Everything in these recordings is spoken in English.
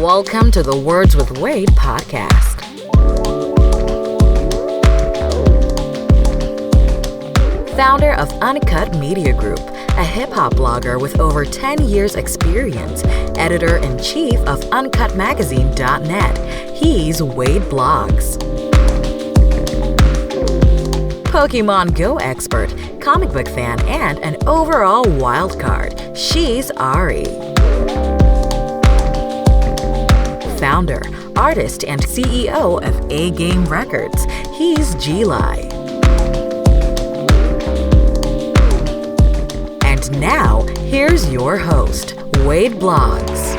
Welcome to the Words with Wade podcast. Founder of Uncut Media Group, a hip-hop blogger with over 10 years experience, editor-in-chief of UncutMagazine.net, he's Wade Blogs. Pokemon Go expert, comic book fan, and an overall wild card, she's Ari. Founder, artist, and CEO of A Game Records, he's G Li. And now, here's your host, Wade Blogs.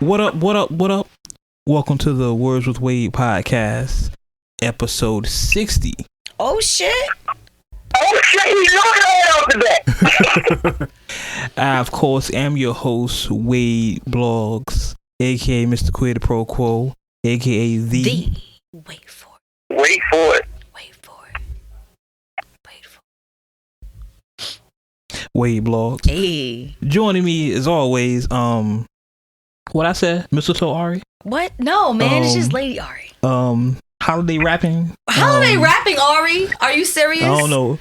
What up, what up, what up? Welcome to the Words with Wade podcast, episode 60. Oh, shit. Oh, shit, you know that. I, of course, am your host, Wade Blogs, a.k.a. Mr. Quid Pro Quo, a.k.a. the... Wait for it. Wait for it. Wait for it. Wait for Wade Blogs. Hey. Joining me, as always, what I said, Mistletoe Ari? What? No, man, it's just Lady Ari. Holiday rapping. Holiday rapping, Ari? Are you serious? I don't know.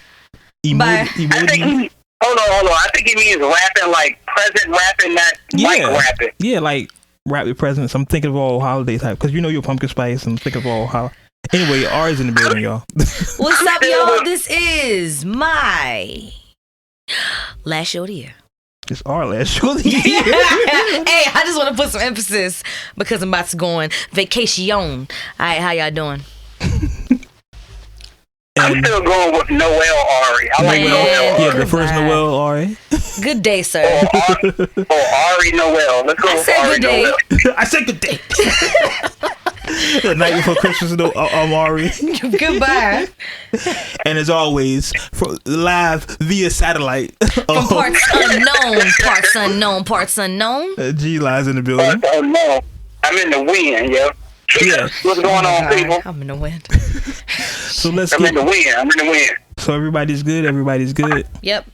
I think hold on. I think he means rapping like present rapping, not like rapping. Yeah, like rap with presents. I'm thinking of all holiday type, because you know you're pumpkin spice. I'm thinking of all how. Anyway, Ari's in the building, y'all. What's up, y'all? This is my last show of the year. It's our last show of the year. Hey, I just want to put some emphasis because I'm about to go on vacation. All right, how y'all doing? I'm still going with Noel Ari. I like Noel Ari. Yeah, the first Noel Ari. Good day, sir. Ari Noel. Let's go with Ari Noel. I said good day. The night before Christmas, I'm Ari. Goodbye. And as always, live via satellite. From parts unknown. G Li's in the building. Oh, no. I'm in the wind, yo. Yeah. What's going on, people? I'm in the wind. So I'm in the wind. So everybody's good. Yep.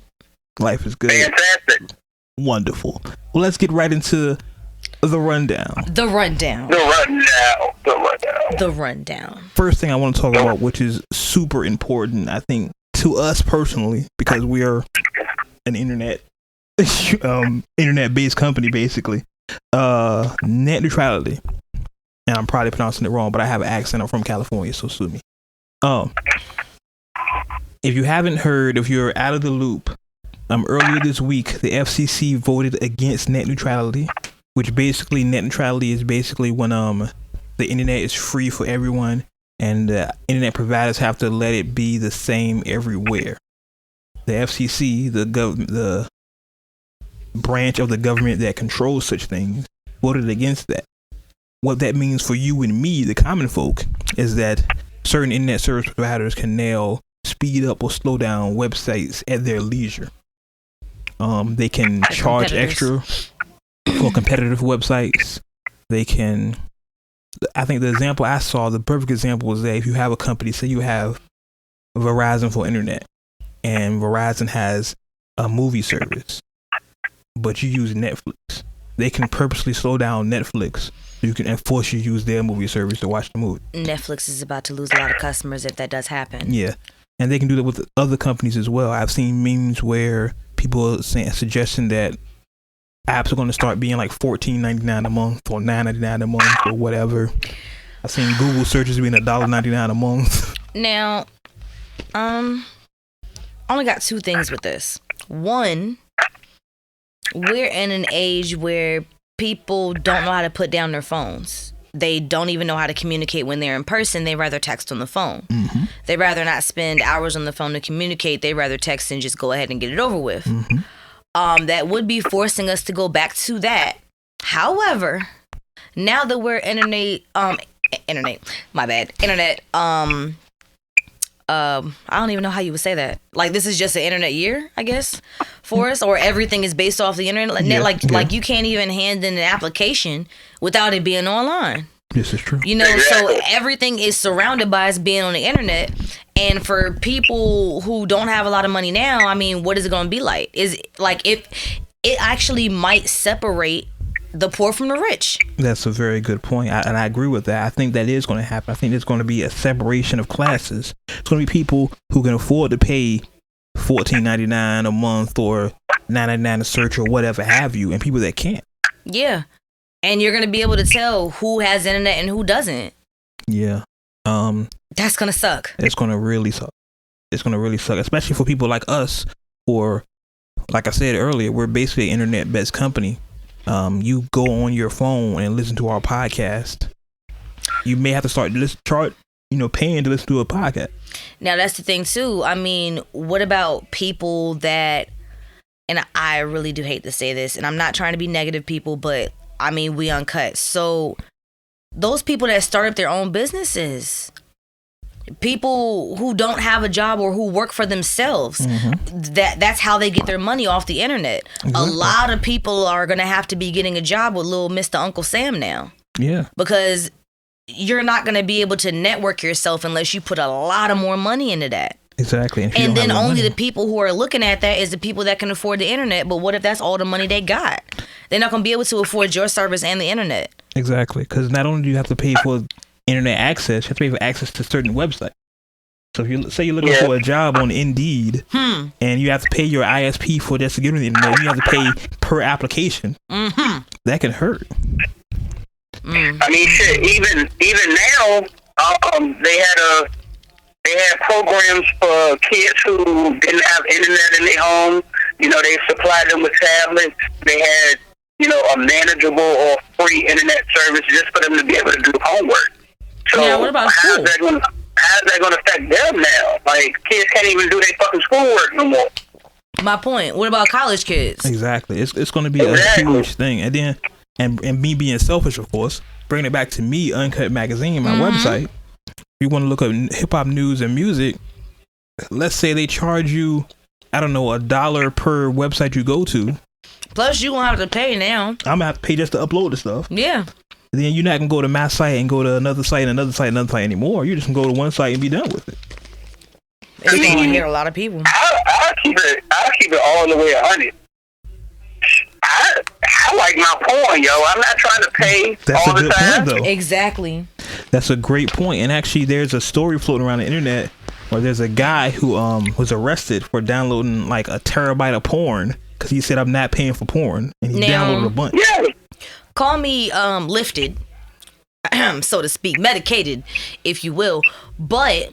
Life is good. Fantastic. Wonderful. Well, let's get right into the rundown. The rundown. First thing I want to talk about, which is super important, I think, to us personally, because we are an internet-based company, basically. Net neutrality. And I'm probably pronouncing it wrong, but I have an accent. I'm from California, so sue me. If you haven't heard, if you're out of the loop, earlier this week, the FCC voted against net neutrality, which basically, net neutrality is basically when the internet is free for everyone and internet providers have to let it be the same everywhere. The FCC, the branch of the government that controls such things, voted against that. What that means for you and me, the common folk, is that certain internet service providers can now speed up or slow down websites at their leisure. They can charge extra for competitive websites. They can, I think the example I saw, the perfect example was that if you have a company, say you have Verizon for internet, and Verizon has a movie service, but you use Netflix, they can purposely slow down Netflix so you can force you to use their movie service to watch the movie. Netflix is about to lose a lot of customers if that does happen. Yeah, and they can do that with other companies as well. I've seen memes where people are suggesting that apps are going to start being like $14.99 a month or $9.99 a month or whatever. I've seen Google searches being $1.99 a month. Now, I only got two things with this. One, we're in an age where people don't know how to put down their phones. They don't even know how to communicate when they're in person. They rather text on the phone. Mm-hmm. They rather not spend hours on the phone to communicate. They rather text and just go ahead and get it over with. Mm-hmm. That would be forcing us to go back to that. However, now that we're internet I don't even know how you would say that. Like, this is just an internet year, I guess, for us, or everything is based off the internet. Like you can't even hand in an application without it being online. This is true. You know, so everything is surrounded by us being on the internet. And for people who don't have a lot of money now, I mean, what is it going to be like? Is like if it actually might separate the poor from the rich. That's a very good point, and I agree with that. I think that is going to happen. I think there's going to be a separation of classes. It's going to be people who can afford to pay $14.99 a month or $9.99 a search or whatever have you, and people that can't. Yeah, and you're going to be able to tell who has internet and who doesn't. Yeah. That's going to suck. It's going to really suck. It's going to really suck, especially for people like us, or like I said earlier, we're basically an internet-based company. You go on your phone and listen to our podcast. You may have to start paying to listen to a podcast. Now that's the thing too. I mean, what about people that, and I really do hate to say this, and I'm not trying to be negative, people, but I mean, we uncut. So those people that start up their own businesses, people who don't have a job or who work for themselves, that's how they get their money off the internet. Exactly. A lot of people are going to have to be getting a job with little Mr. Uncle Sam now. Yeah. Because you're not going to be able to network yourself unless you put a lot of more money into that. Exactly. And then only the people who are looking at that is the people that can afford the internet. But what if that's all the money they got? They're not going to be able to afford your service and the internet. Exactly. Because not only do you have to pay for internet access, you have to pay for access to certain websites. So if you say you're looking for a job on Indeed, and you have to pay your ISP for just to get on the internet, you have to pay per application. That can hurt. I mean, shit. Even now, they had programs for kids who didn't have internet in their home. You know, they supplied them with tablets. They had, a manageable or free internet service just for them to be able to do homework. So yeah, what about school? How's that going to affect them now? Like, kids can't even do their fucking schoolwork no more. My point. What about college kids? Exactly. It's going to be a huge thing. And then, and me being selfish, of course, bringing it back to me, Uncut Magazine, my website. If you want to look up hip hop news and music, let's say they charge you, I don't know, $1 per website you go to. Plus, you won't have to pay now. I'm going to have to pay just to upload the stuff. Yeah. Then you're not going to go to my site and go to another site, another site anymore. You're just going to go to one site and be done with it. It's going to hit a lot of people. I'll keep it all the way 100. I like my porn, yo. I'm not trying to pay all the time. Point, though. Exactly. That's a great point. And actually, there's a story floating around the internet where there's a guy who was arrested for downloading like a terabyte of porn because he said, I'm not paying for porn. And he downloaded a bunch. Yeah. Call me lifted, so to speak, medicated, if you will. But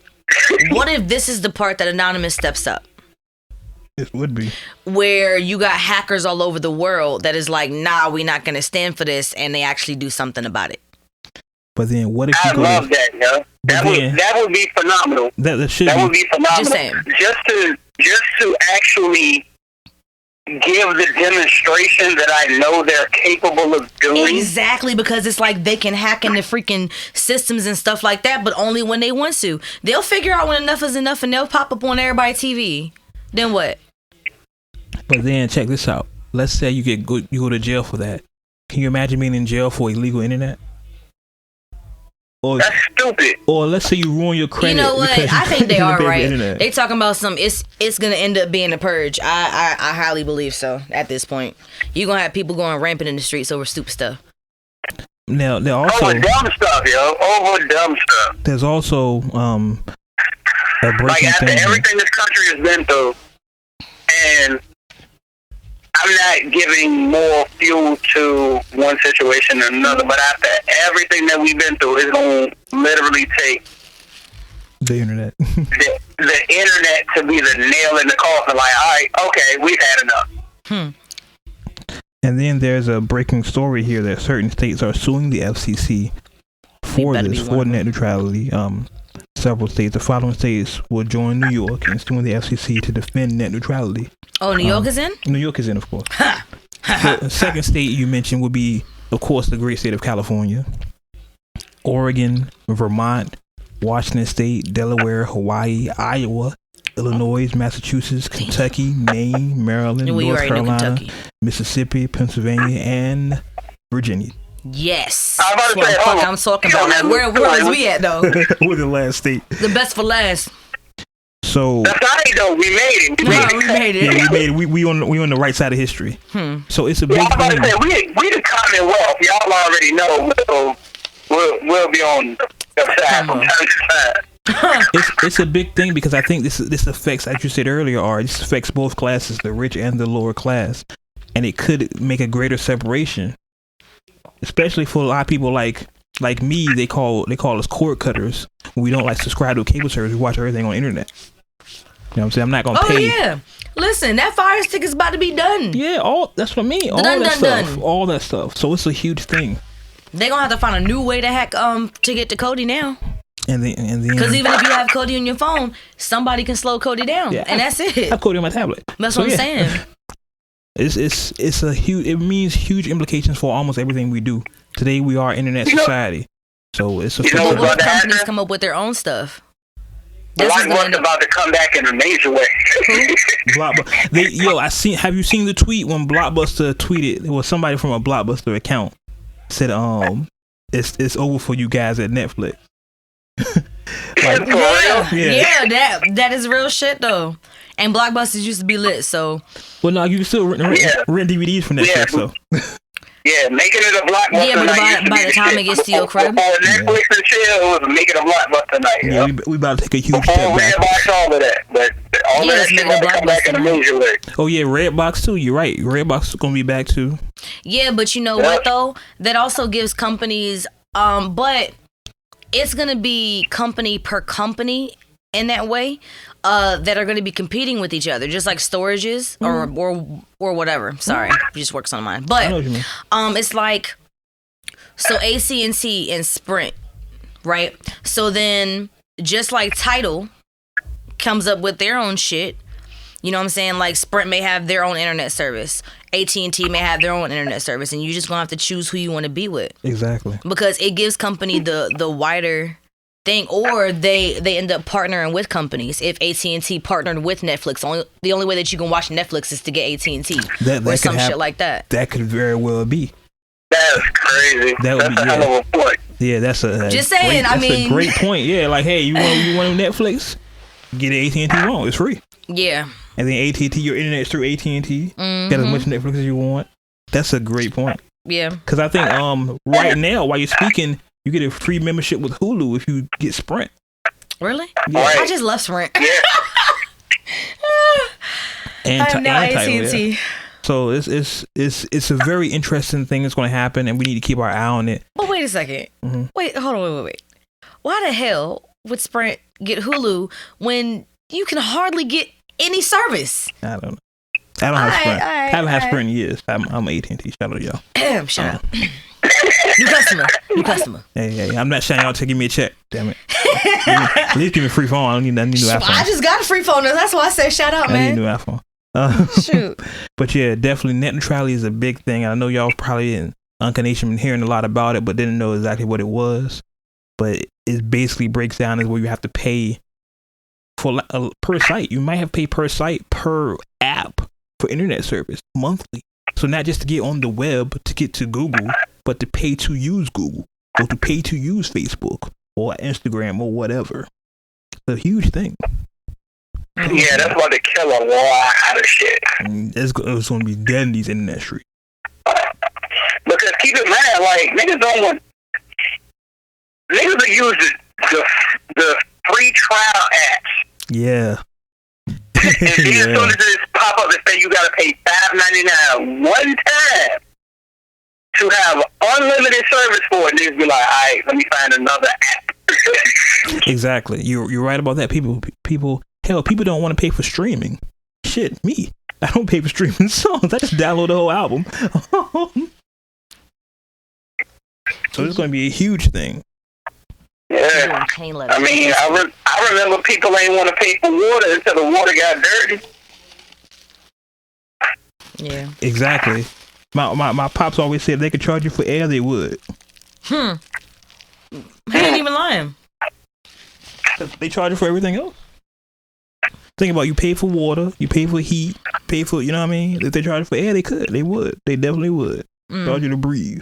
what if this is the part that Anonymous steps up? It would be. Where you got hackers all over the world that is like, nah, we're not going to stand for this, and they actually do something about it. But then what if you I love that, yo. That would be phenomenal. That would be phenomenal. Just saying. Just to actually give the demonstration that I know they're capable of doing. Exactly, because it's like they can hack into freaking systems and stuff like that, but only when they want to. They'll figure out when enough is enough, and they'll pop up on everybody's TV. Then what? But then check this out. Let's say you go to jail for that. Can you imagine being in jail for illegal internet? Or, that's stupid. Or let's say you ruin your credit. You know what? I think they are right. The they talking about some. It's gonna end up being a purge. I highly believe so. At this point, you're gonna have people going rampant in the streets over stupid stuff. Now, also over dumb stuff, yo. Over dumb stuff. There's also a breaking like after thing. Everything this country has been through, and I'm not giving more fuel to one situation than another, but after everything that we've been through, it's going to literally take the internet. the internet to be the nail in the coffin. Like, all right, okay, we've had enough. And then there's a breaking story here that certain states are suing the FCC for net neutrality. Several states, the following states will join New York in suing the FCC to defend net neutrality. Oh, New York is in? New York is in, of course. The second state you mentioned would be, of course, the great state of California, Oregon, Vermont, Washington State, Delaware, Hawaii, Iowa, Illinois, Massachusetts, Kentucky, Maine, Maryland, North Carolina, Mississippi, Pennsylvania, and Virginia. Yes. I'm talking about. Like, where was we at though? We're the last state. The best for last. So that's right though. We made it. We made it. Yeah, we made it. We on the right side of history. So it's a big thing. We the Commonwealth. Y'all already know. So we'll be on the side from time to time. It's a big thing because I think this affects, as you said earlier, this affects both classes, the rich and the lower class, and it could make a greater separation, especially for a lot of people like me. They call us cord cutters. We don't subscribe to a cable service. We watch everything on the internet. You know what I'm saying? I'm not gonna pay. Oh yeah. Listen, that Fire Stick is about to be done. Yeah, that's what I mean. All that stuff. So it's a huge thing. They're gonna have to find a new way to hack to get to Cody now. And then because even if you have Cody on your phone, somebody can slow Cody down, and that's it. I have Cody on my tablet. That's what I'm saying. It's a huge. It means huge implications for almost everything we do. Today we are internet society, so it's a. What companies come up with their own stuff? Blockbuster about to come back in a major way. Have you seen the tweet when Blockbuster tweeted? It was somebody from a Blockbuster account said, it's over for you guys at Netflix. That is real shit though. And Blockbusters used to be lit, so. Well, no, you can still rent DVDs from Netflix, so. Yeah, making it a Blockbuster. Yeah, but by the time it gets to your crib. Before Netflix and shit, it was making a Blockbuster night. Yeah, we about to take a huge step back. Redbox, all of that, but all that shit about to come back in a major way. Oh yeah, Redbox too. You're right. Redbox is gonna be back too. Yeah, but you know what though? That also gives companies, but it's gonna be company per company in that way. That are going to be competing with each other, just like storages or whatever. Sorry, it just works on mine. But it's like so AT&T and Sprint, right? So then just like Tidal comes up with their own shit. You know what I'm saying? Like Sprint may have their own internet service. AT&T may have their own internet service, and you just gonna have to choose who you want to be with. Exactly. Because it gives company the wider thing, or they end up partnering with companies. If AT&T partnered with Netflix, the only way that you can watch Netflix is to get AT&T or some shit like that. That could very well be. That's crazy. That's a hell of a point. Yeah, that's a just saying. That's a great point. Yeah, like hey, you want Netflix? Get AT&T phone. It's free. Yeah. And then AT&T, your internet is through AT&T. Get as much Netflix as you want. That's a great point. Yeah. Because I think right now while you're speaking, you get a free membership with Hulu if you get Sprint. Really? Yeah. I just love Sprint. Yeah. and AT&T. Yeah. So it's a very interesting thing that's going to happen, and we need to keep our eye on it. But wait a second. Mm-hmm. Wait, hold on, wait. Why the hell would Sprint get Hulu when you can hardly get any service? I don't know. I don't have Sprint. I haven't had Sprint in years. I'm AT&T. Shout out to y'all. Shut up. New customer. Hey, I'm not shouting out to give me a check. Damn it. At least give me a free phone. I don't need a new iPhone. I just got a free phone. That's why I said shout out, man. I need a new iPhone. Shoot. But yeah, definitely net neutrality is a big thing. I know y'all probably in Uncle Nation been hearing a lot about it, but didn't know exactly what it was. But it basically breaks down as where you have to pay for per site. You might have to pay per site, per app for internet service monthly. So not just to get on the web to get to Google, but to pay to use Google or to pay to use Facebook or Instagram or whatever. It's a huge thing. Yeah, that's about to kill a lot of shit. It's going to be dead in these internet streets. Because keep in mind, like, niggas are using the free trial apps. Yeah. And then as soon as this pop up and say you gotta pay $5.99 one time to have unlimited service for it, niggas be like, alright, let me find another app. Exactly. You're right about that. People don't want to pay for streaming. Shit, me. I don't pay for streaming songs. I just download the whole album. So it's going to be a huge thing. Yeah. I mean, I remember people ain't want to pay for water until the water got dirty. Yeah. Exactly. My pops always said if they could charge you for air, they would. He ain't even lying. They charge you for everything else. Think about, you pay for water, you pay for heat, pay for, you know what I mean? If they charge for air, they could. They would. They definitely would. Charge you to breathe.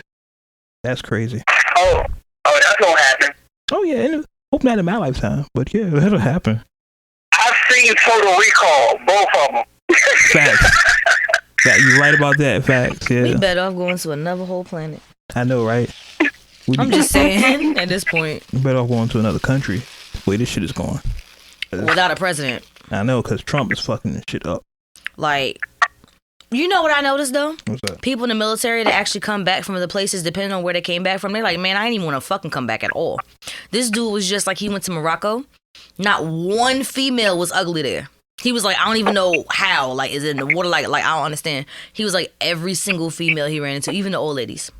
That's crazy. Oh, that's gonna happen. Oh yeah, and hope not in my lifetime, but yeah, that'll happen. I've seen Total Recall, both of them. Facts. You're right about that. Facts. Yeah. We better off going to another whole planet. I know, right? I'm just saying. At this point, we better off going to another country. The way this shit is going. Without a president. I know, because Trump is fucking this shit up. Like, you know what I noticed though? What's that? People in the military that actually come back from the places, depending on where they came back from, they're like, man, I didn't even want to fucking come back at all. This dude was just like, he went to Morocco. Not one female was ugly there. He was like, I don't even know how. Like, is it in the water? Like I don't understand. He was like, every single female he ran into, even the old ladies.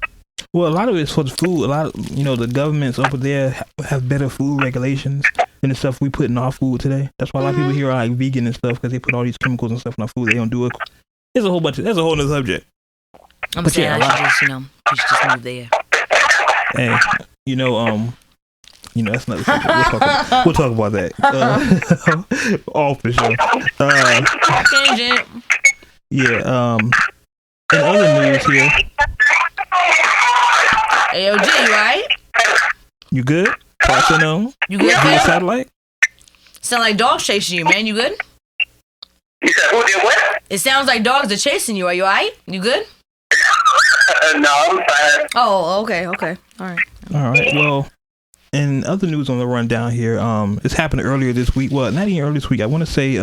Well, a lot of it's for the food. A lot of, the governments over there have better food regulations than the stuff we put in our food today. That's why a lot of people here are like vegan and stuff, because they put all these chemicals and stuff in our food. They don't do it. There's a whole bunch of, that's a whole other subject. I'm saying, I should just, you should just move there. Hey, that's another subject. We'll talk about that. Off the show. Tangent. Yeah. In other news here. Hey, yo, G, you right? You good? Passing on? You good? Via satellite? Sound like dogs chasing you, man. You good? You said who did what? It sounds like dogs are chasing you. Are you alright? You good? No, I'm fine. Oh, okay. All right. Well, in other news on the rundown here, this happened earlier this week. Well, not even earlier this week. I want to say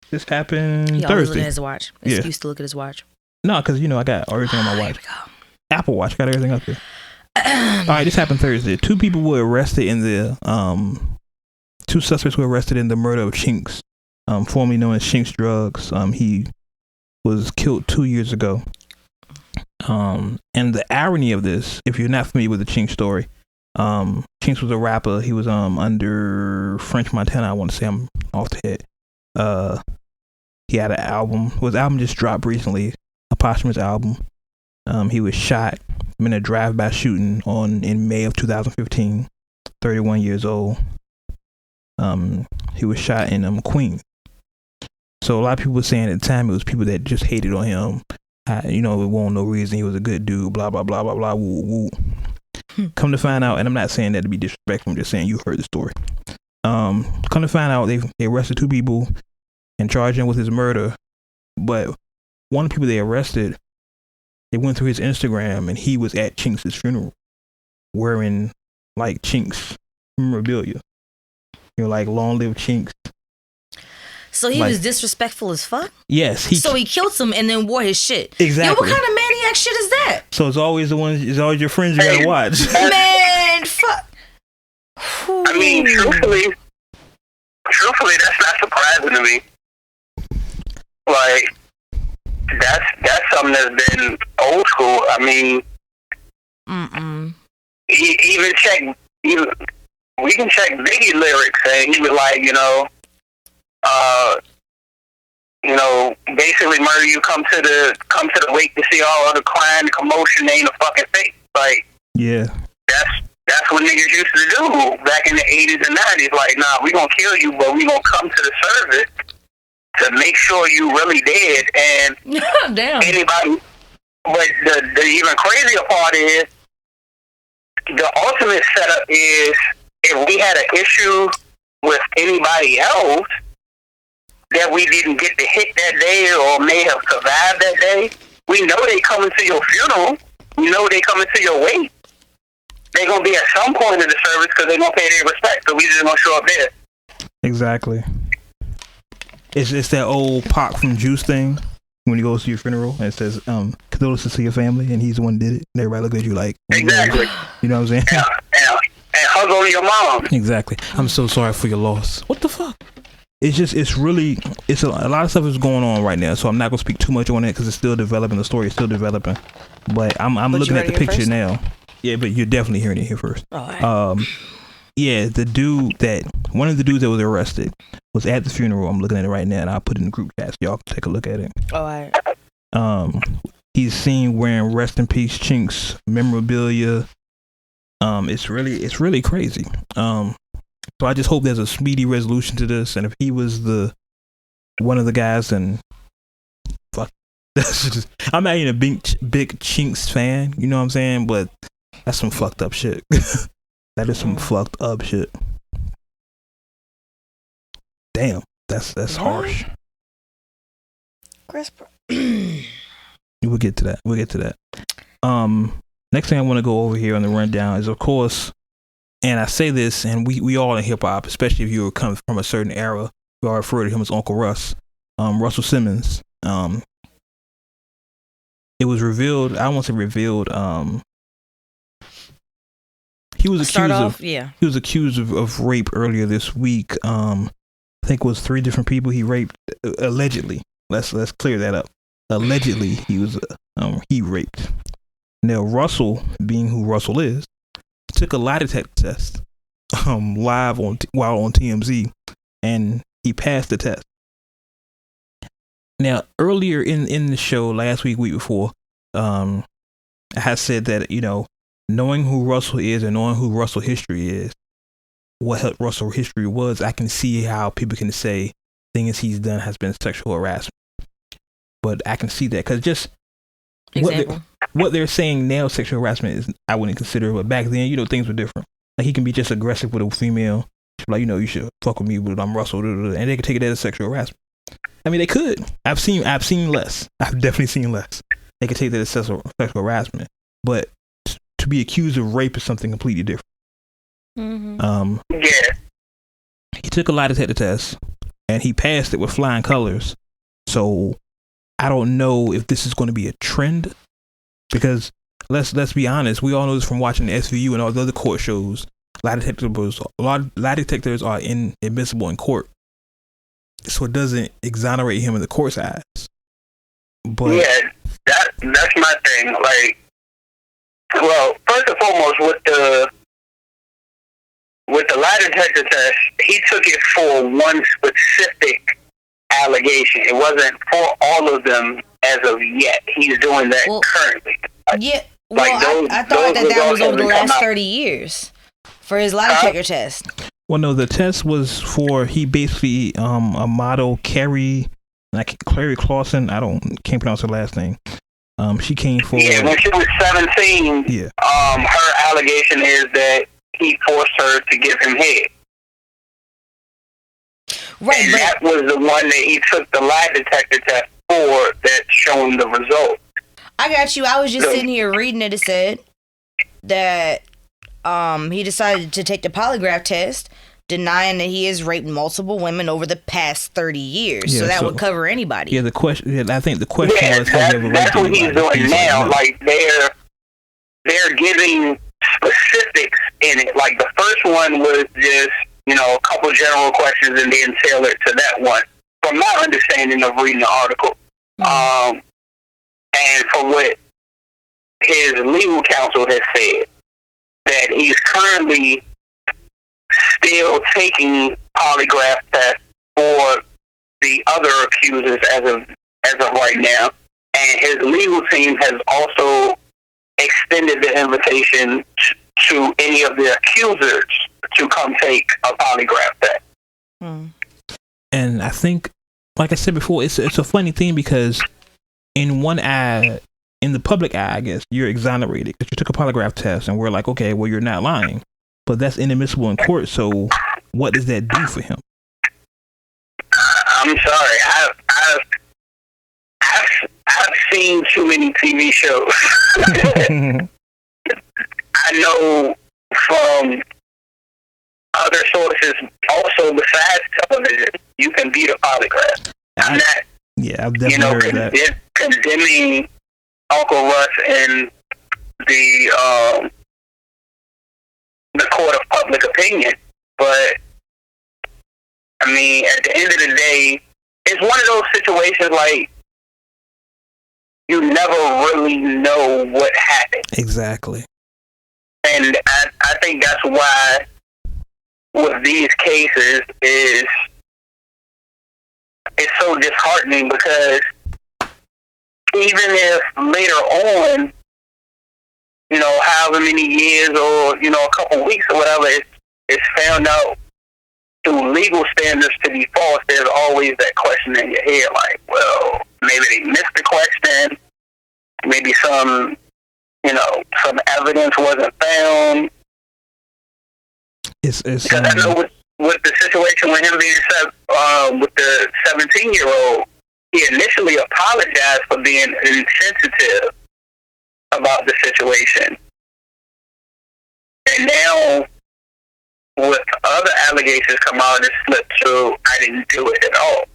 this happened He always Thursday. looking at his watch. Excuse to look at his watch. No, because I got everything on my watch. Here we go. Apple Watch, got everything up there. All right, this happened Thursday. Two suspects were arrested in the murder of Chinx, formerly known as Chinx Drugs. He was killed 2 years ago. And the irony of this, if you're not familiar with the Chinx story, Chinx was a rapper. He was under French Montana. I want to say, I'm off the head. He had an album. His album just dropped recently, a posthumous album. He was shot in a drive-by shooting in May of 2015. 31 years old. He was shot in Queens. So a lot of people were saying at the time it was people that just hated on him. It wasn't no reason. He was a good dude. Blah blah blah blah blah. Woo woo. Come to find out, and I'm not saying that to be disrespectful. I'm just saying you heard the story. Come to find out, they arrested two people and charged him with his murder. But one of the people they arrested, they went through his Instagram, and he was at Chinx's funeral wearing like Chinx memorabilia. Like long live Chinx. So he was disrespectful as fuck? Yes. So he killed him and then wore his shit. Exactly. Yo, what kind of maniac shit is that? So it's always your friends you gotta watch. Man, fuck. I mean, truthfully, that's not surprising to me. Like, that's something that's been old school. I mean, we can check Biggie lyrics, and he was like, basically, murder you, come to the wake to see all of the crime, the commotion, ain't a fucking fake. Like, yeah, that's what niggas used to do back in the 80s and 90s. Like, nah, we gonna kill you, but we gonna come to the service to make sure you really dead. And damn. Anybody, but the even crazier part is the ultimate setup is if we had an issue with anybody else that we didn't get to hit that day or may have survived that day, we know they coming to your funeral. We know they coming to your wake. They gonna be at some point in the service because they gonna pay their respect. So we just gonna show up there. Exactly. It's that old Pac from Juice thing when he goes to your funeral and it says condolences to your family, and he's the one that did it, and everybody look at you like, exactly. You know what I'm saying? And hug on your mom. Exactly. I'm so sorry for your loss. What the fuck? It's a lot of stuff is going on right now, so I'm not gonna speak too much on it because it's still developing. The story is still developing, but I'm looking at the picture first? Now. Yeah, but you're definitely hearing it here first. All right. Yeah, one of the dudes that was arrested was at the funeral. I'm looking at it right now, and I'll put it in the group chat so y'all can take a look at it. All right. He's seen wearing Rest in Peace Chinx memorabilia. It's really crazy. So I just hope there's a speedy resolution to this. And if he was one of the guys, then fuck. I'm not even a big Chinx fan, you know what I'm saying? But that's some fucked up shit. That is some fucked up shit. Damn, that's harsh. We'll get to that. Next thing I want to go over here on the rundown is, of course, and I say this, and we all in hip hop, especially if you were coming from a certain era, we all refer to him as Uncle Russ, Russell Simmons. It was revealed. I won't say revealed. He was accused of rape earlier this week. I think it was 3 different people he raped allegedly. Let's clear that up. Allegedly, he raped. Now Russell, being who Russell is, took a lie detector test live while on TMZ, and he passed the test. Now earlier in the show last week before, I had said that, you know, knowing who Russell is and knowing who Russell history is, what Russell history was, I can see how people can say things he's done has been sexual harassment. But I can see that because just what they're saying now, sexual harassment is, I wouldn't consider. But back then, you know, things were different. Like he can be just aggressive with a female, like, you know, you should fuck with me, but I'm Russell, and they could take it as sexual harassment. I mean, they could. I've seen less. I've definitely seen less. They could take that as sexual harassment, but to be accused of rape is something completely different. He took a lie detector test and he passed it with flying colors. So I don't know if this is going to be a trend, because let's be honest, we all know this from watching the SVU and all the other court shows. Lie detectors are inadmissible in court, so it doesn't exonerate him in the court's eyes. But yeah, that's my thing. Like, well, first and foremost, with the lie detector test, he took it for one specific allegation. It wasn't for all of them as of yet. He's doing that currently. Yeah. Well, I thought that was over the last 30 years for his lie detector test. Well, no, the test was for, he basically, a model, Clary Clausen, can't pronounce her last name. She came for... Yeah, when she was 17, her allegation is that he forced her to give him head. Right, and that was the one that he took the lie detector test for, that's showing the result. I got you. I was just sitting here reading it. It said that he decided to take the polygraph test, denying that he has raped multiple women over the past 30 years. Yeah, so that would cover anybody. Yeah, I think the question was, have you ever raped that's what he's doing now. Like, they're giving specifics in it. Like, the first one was just, you know, a couple general questions and then tailored to that one, from my understanding of reading the article. And from what his legal counsel has said, that he's currently still taking polygraph tests for the other accusers as of right now, and his legal team has also extended the invitation to any of the accusers to come take a polygraph test. And I think, like I said before, it's a funny thing, because in one eye, in the public eye, I guess, you're exonerated because you took a polygraph test, and we're like, okay, well, you're not lying, but that's inadmissible in court. So what does that do for him? I'm sorry, I've seen too many TV shows. I know from other sources, also besides television, you can beat a polygraph. I'm I've definitely heard that. Condemning Uncle Russ in the court of public opinion, but I mean, at the end of the day, it's one of those situations like you never really know what happened. Exactly. And I think that's why with these cases it's so disheartening, because even if later on, you know, however many years or, you know, a couple weeks or whatever, it's found out through legal standards to be false, there's always that question in your head, like, well, maybe they missed the question, maybe some evidence wasn't found. It's because I know with the situation with him being with the 17-year-old, he initially apologized for being insensitive about the situation. And now, with other allegations come out, it's slipped through, I didn't do it at all.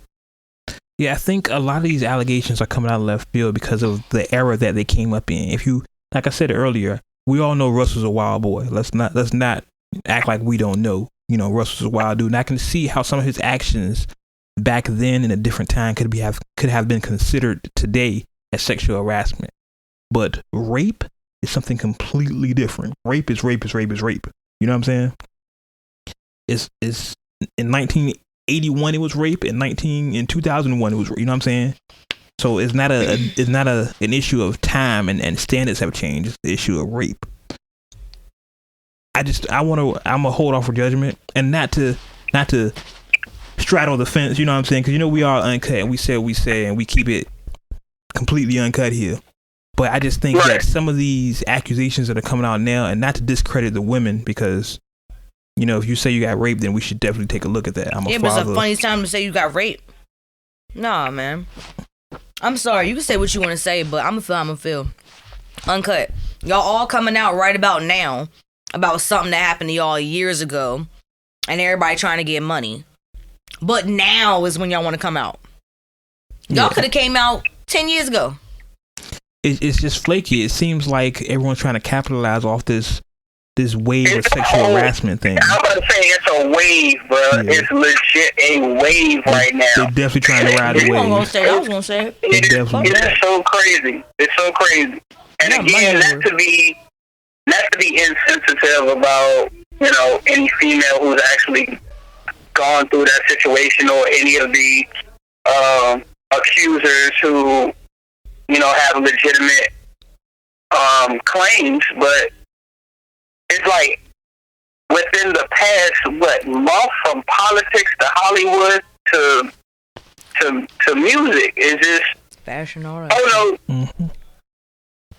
Yeah, I think a lot of these allegations are coming out of left field because of the era that they came up in. If you, like I said earlier, we all know Russell's a wild boy. Let's not act like we don't know. You know, Russell's a wild dude, and I can see how some of his actions back then in a different time could have been considered today as sexual harassment. But rape is something completely different. Rape is rape is rape is rape. You know what I'm saying? It's in 1981 it was rape. In 2001 it was. You know what I'm saying? So it's not an issue of time and standards have changed. It's the issue of rape. I'm gonna hold off for judgment and not to straddle the fence. You know what I'm saying? Because we are uncut and we say and we keep it completely uncut here. But I just think that some of these accusations that are coming out now, and not to discredit the women, because if you say you got raped, then we should definitely take a look at that. But it's a funny time to say you got raped. Nah, man. I'm sorry. You can say what you want to say, but I'm gonna feel uncut. Y'all all coming out right about now about something that happened to y'all years ago, and everybody trying to get money. But now is when y'all want to come out. Y'all could have came out 10 years ago. It's just flaky. It seems like everyone's trying to capitalize off this wave of sexual harassment thing. I'm about to say it's a wave, bro. Yeah. It's legit a wave right now. They're definitely trying to ride the wave. I was gonna say it. It is so crazy. It's so crazy. And again, not to be insensitive about any female who's actually gone through that situation, or any of the accusers who have legitimate claims, but it's like within the past month, from politics to Hollywood to music, is just fashion. All right. Oh no,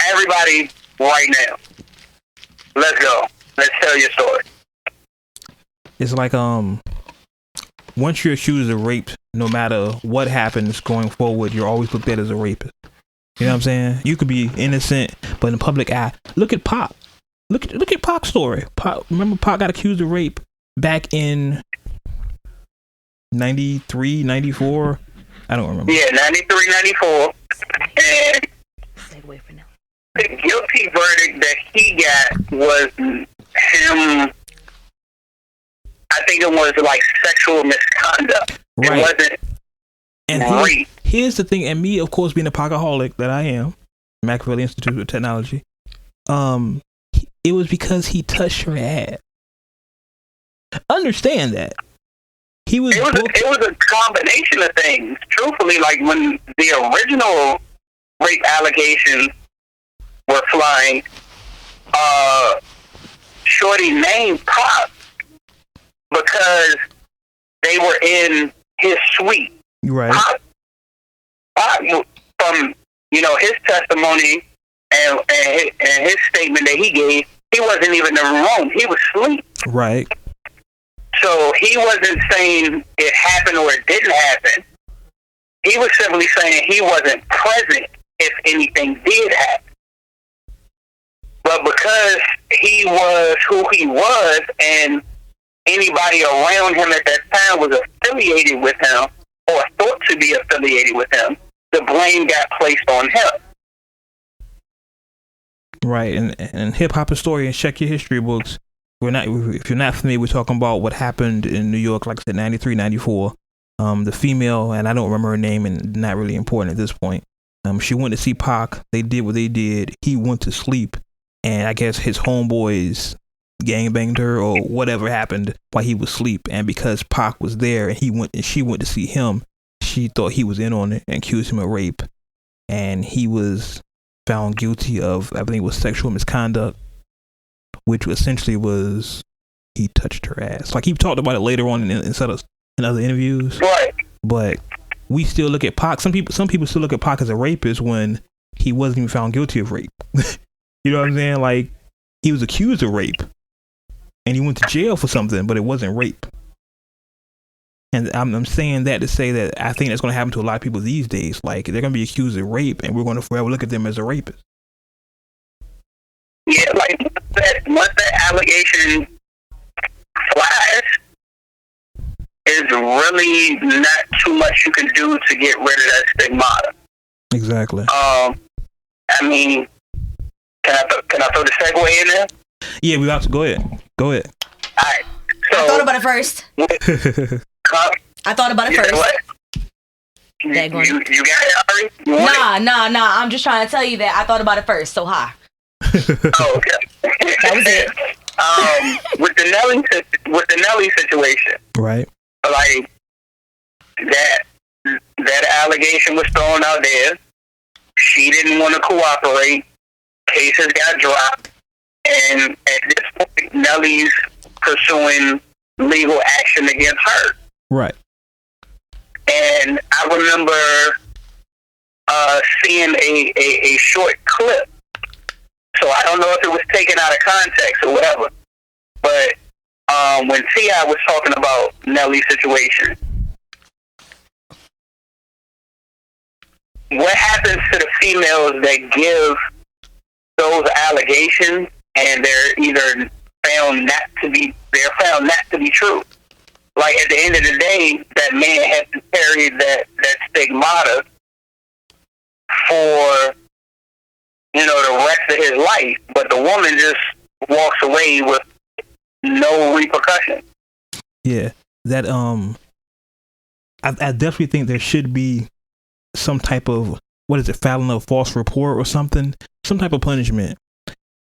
everybody right now. Let's go. Let's tell your story. It's like once you're accused of rape, no matter what happens going forward, you're always looked at as a rapist. You know what I'm saying? You could be innocent, but in the public eye, look at Pac. Look at Pac's story. Remember Pac got accused of rape back in 93, 94? I don't remember. Yeah, 93, 94. And the guilty verdict that he got was him, I think it was like sexual misconduct. Right. It wasn't rape. Here's the thing, and me, of course, being a Pacaholic that I am, Machiavelli Institute of Technology, it was because he touched her ass. Understand that. It was a combination of things. Truthfully, like when the original rape allegations were flying, Shorty named Pop because they were in his suite. Right. Pop, from his testimony and his statement that he gave, he wasn't even in the room. He was asleep. Right. So he wasn't saying it happened or it didn't happen. He was simply saying he wasn't present if anything did happen. But because he was who he was, and anybody around him at that time was affiliated with him or thought to be affiliated with him, the blame got placed on him. Right, and hip hop historians, check your history books. If you're not familiar, we're talking about what happened in New York, like I said, 93, 94. The female, and I don't remember her name, and not really important at this point. She went to see Pac. They did what they did. He went to sleep, and I guess his homeboys gangbanged her or whatever happened while he was asleep. And because Pac was there and she went to see him, she thought he was in on it and accused him of rape. And he was found guilty of, I think it was sexual misconduct, which essentially was he touched her ass. Like he talked about it later on in other interviews. Right. But we still look at Pac. Some people still look at Pac as a rapist when he wasn't even found guilty of rape. You know what I'm saying? Like he was accused of rape, and he went to jail for something, but it wasn't rape. And I'm saying that to say that I think that's going to happen to a lot of people these days. Like they're going to be accused of rape, and we're going to forever look at them as a rapist. Yeah, like once that allegation flies, is really not too much you can do to get rid of that stigmata. Exactly. I mean, can I throw the segue in there? Yeah, we about to go ahead. Go ahead. All right. So, I thought about it first. I thought about it first. What? You got it, Ari? Nah. I'm just trying to tell you that I thought about it first. So hi. Oh, okay. That was it. With the Nelly situation, right? Like that allegation was thrown out there. She didn't want to cooperate. Cases got dropped, and at this point, Nelly's pursuing legal action against her. Right. And I remember seeing a short clip. So I don't know if it was taken out of context or whatever. But when T.I. was talking about Nelly's situation, what happens to the females that give those allegations and they're either found not to be true? Like at the end of the day, that man has to carry that stigmata for the rest of his life, but the woman just walks away with no repercussion. Yeah, that I definitely think there should be some type of filing of false report or something, some type of punishment.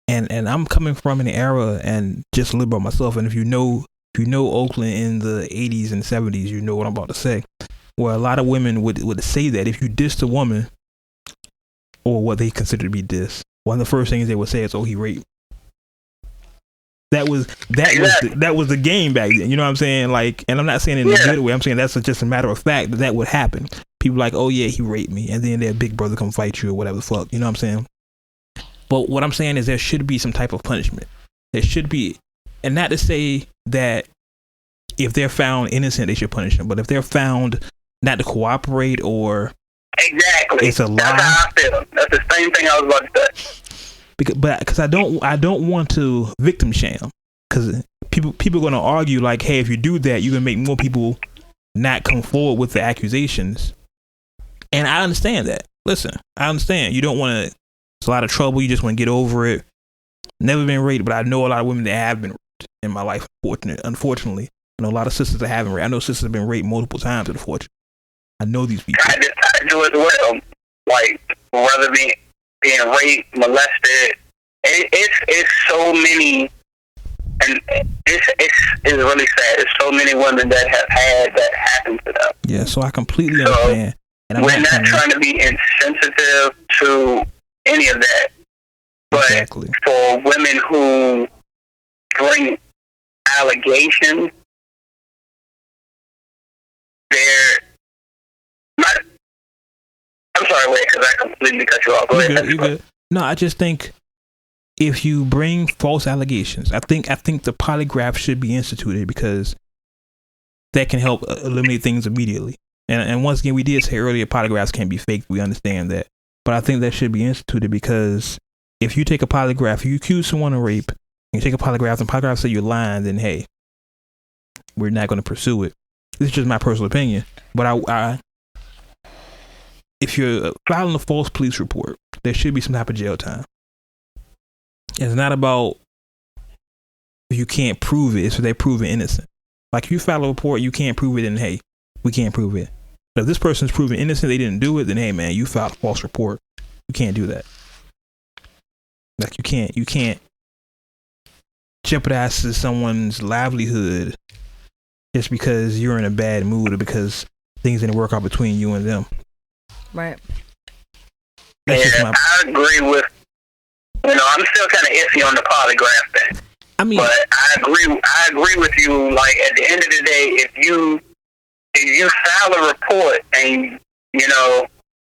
And I'm coming from an era, and just a little about myself. And if you know Oakland in the 80s and 70s, you know what I'm about to say. Where a lot of women would say that if you dissed a woman, or what they consider to be diss, one of the first things they would say is, "Oh, he raped." That was the game back then. You know what I'm saying? Like, and I'm not saying it in a good way. I'm saying that's just a matter of fact that would happen. People like, "Oh yeah, he raped me," and then their big brother come fight you or whatever the fuck. You know what I'm saying? But what I'm saying is there should be some type of punishment. There should be, and not to say that if they're found innocent, they should punish them. But if they're found not to cooperate or exactly, it's a lie. That's how I feel. That's the same thing I was about to say. Because I don't want to victim shame, because people are going to argue like, hey, if you do that, you're going to make more people not come forward with the accusations. And I understand that. Listen, I understand. You don't want to. It's a lot of trouble. You just want to get over it. Never been raped, but I know a lot of women that have been raped in my life. Unfortunately, I know a lot of sisters that haven't raped. I know sisters have been raped multiple times. Unfortunately, I know these people. I do as well. Like whether being raped, molested, it's so many, and it's really sad. It's so many women that have had that happen to them. Yeah, so I completely understand. And we're not trying to be insensitive to any of that, but exactly. For women who bring allegations, they're not. I'm sorry, wait, because I completely cut you off. Go ahead. You're good. No, I just think if you bring false allegations, I think the polygraph should be instituted, because that can help eliminate things immediately. And once again, we did say earlier, polygraphs can't be faked. We understand that. But I think that should be instituted, because if you take a polygraph, you accuse someone of rape, and you take a polygraph, and polygraph say you're lying, then hey, we're not going to pursue it. This is just my personal opinion. But if you're filing a false police report, there should be some type of jail time. It's not about if you can't prove it, it's if they prove it innocent. Like if you file a report, you can't prove it, then hey, we can't prove it. But if this person's proven innocent, they didn't do it, then hey man, you filed a false report. You can't do that. Like you can't jeopardize someone's livelihood just because you're in a bad mood or because things didn't work out between you and them. Right. I agree with, I'm still kind of iffy on the polygraph thing. I mean, but I agree with you. Like, at the end of the day, if you file a report and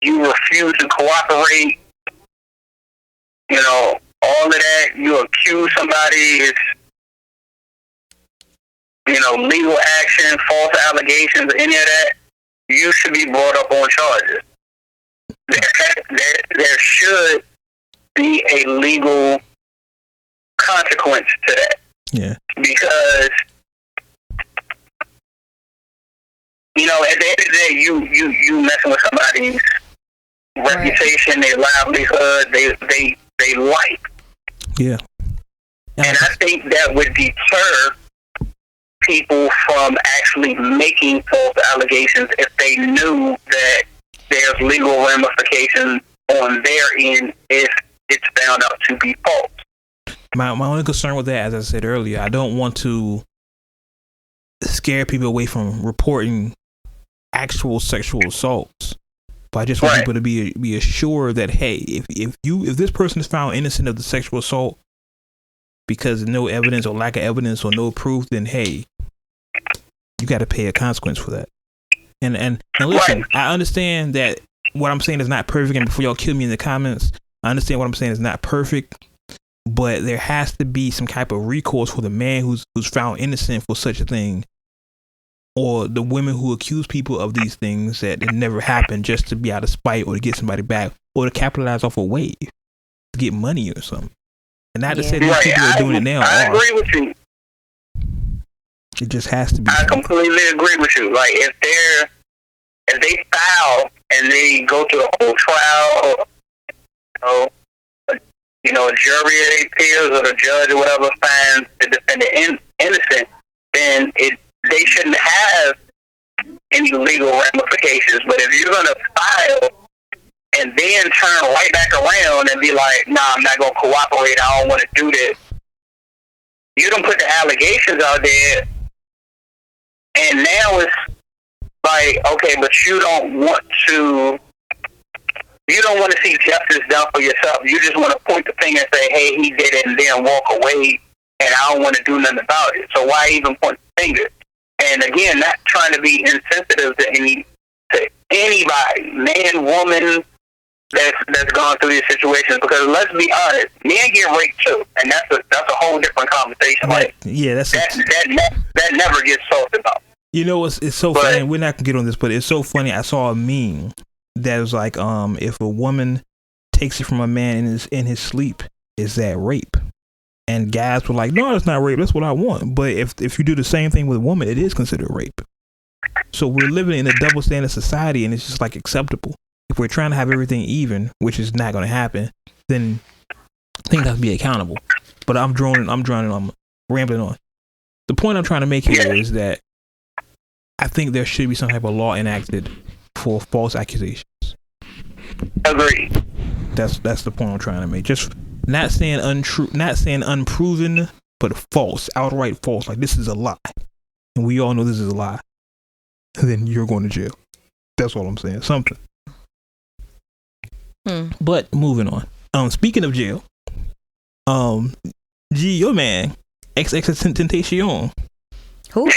you refuse to cooperate, all of that, you accuse somebody, it's legal action, false allegations, any of that, you should be brought up on charges. There should be a legal consequence to that. Yeah. Because at the end of the day, you messing with somebody's reputation, their livelihood, they life. Yeah. And I think that would deter people from actually making false allegations if they knew that there's legal ramifications on their end if it's found out to be false. My only concern with that, as I said earlier, I don't want to scare people away from reporting actual sexual assaults, but I just want people to be assured that, hey, if this person is found innocent of the sexual assault because of no evidence or lack of evidence or no proof, then hey, you got to pay a consequence for that. And listen, I understand that what I'm saying is not perfect, and before y'all kill me in the comments, I understand what I'm saying is not perfect, but there has to be some type of recourse for the man who's found innocent for such a thing, or the women who accuse people of these things that it never happened, just to be out of spite or to get somebody back or to capitalize off a wave to get money or something. And not to say these people are doing it now. I agree with you. It just has to be. I completely agree with you. Like, if they file and they go through a whole trial, a jury of their peers or the judge or whatever finds the defendant innocent, then they shouldn't have any legal ramifications. But if you're going to file and then turn right back around and be like, nah, I'm not going to cooperate, I don't want to do this, you don't put the allegations out there, and now it's like, okay, but you don't want to see justice done for yourself. You just want to point the finger and say, hey, he did it, and then walk away, and I don't want to do nothing about it. So why even point the finger? And again, not trying to be insensitive to anybody, man, woman, that's gone through these situations, because let's be honest, men get raped too, and that's a whole different conversation. Like, yeah, that never gets talked about. You know, it's so funny. We're not gonna get on this, but it's so funny. I saw a meme that was like, if a woman takes it from a man in his sleep, is that rape? And guys were like, no, that's not rape. That's what I want. But if you do the same thing with a woman, it is considered rape. So we're living in a double standard society, and it's just like acceptable. If we're trying to have everything even, which is not going to happen, then things have to be accountable. But I'm rambling on. The point I'm trying to make here is that I think there should be some type of law enacted for false accusations. Agreed. That's the point I'm trying to make. Just not saying untrue, not saying unproven, but false, outright false. Like, this is a lie, and we all know this is a lie. Then you're going to jail. That's all I'm saying. Something. But moving on. Speaking of jail, G, your man, XXXTentacion. Who?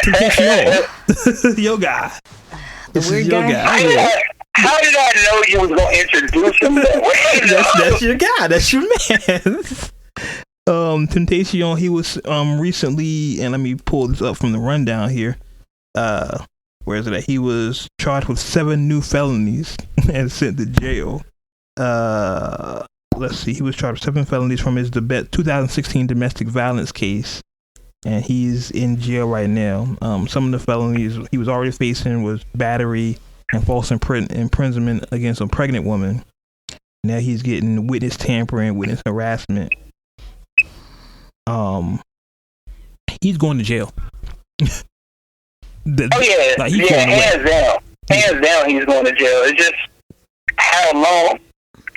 Tentacion. Your guy. The weird guy. How did I know you was gonna introduce him that way? That's your guy. That's your man. Tentacion. He was recently, and let me pull this up from the rundown here. Where is it at? He was charged with 7 new felonies and sent to jail. Let's see. He was charged with 7 felonies from his 2016 domestic violence case, and he's in jail right now. Some of the felonies he was already facing was battery and false imprisonment against a pregnant woman. Now he's getting witness tampering, witness harassment. He's going to jail. Hands down, he's going to jail. It's just how long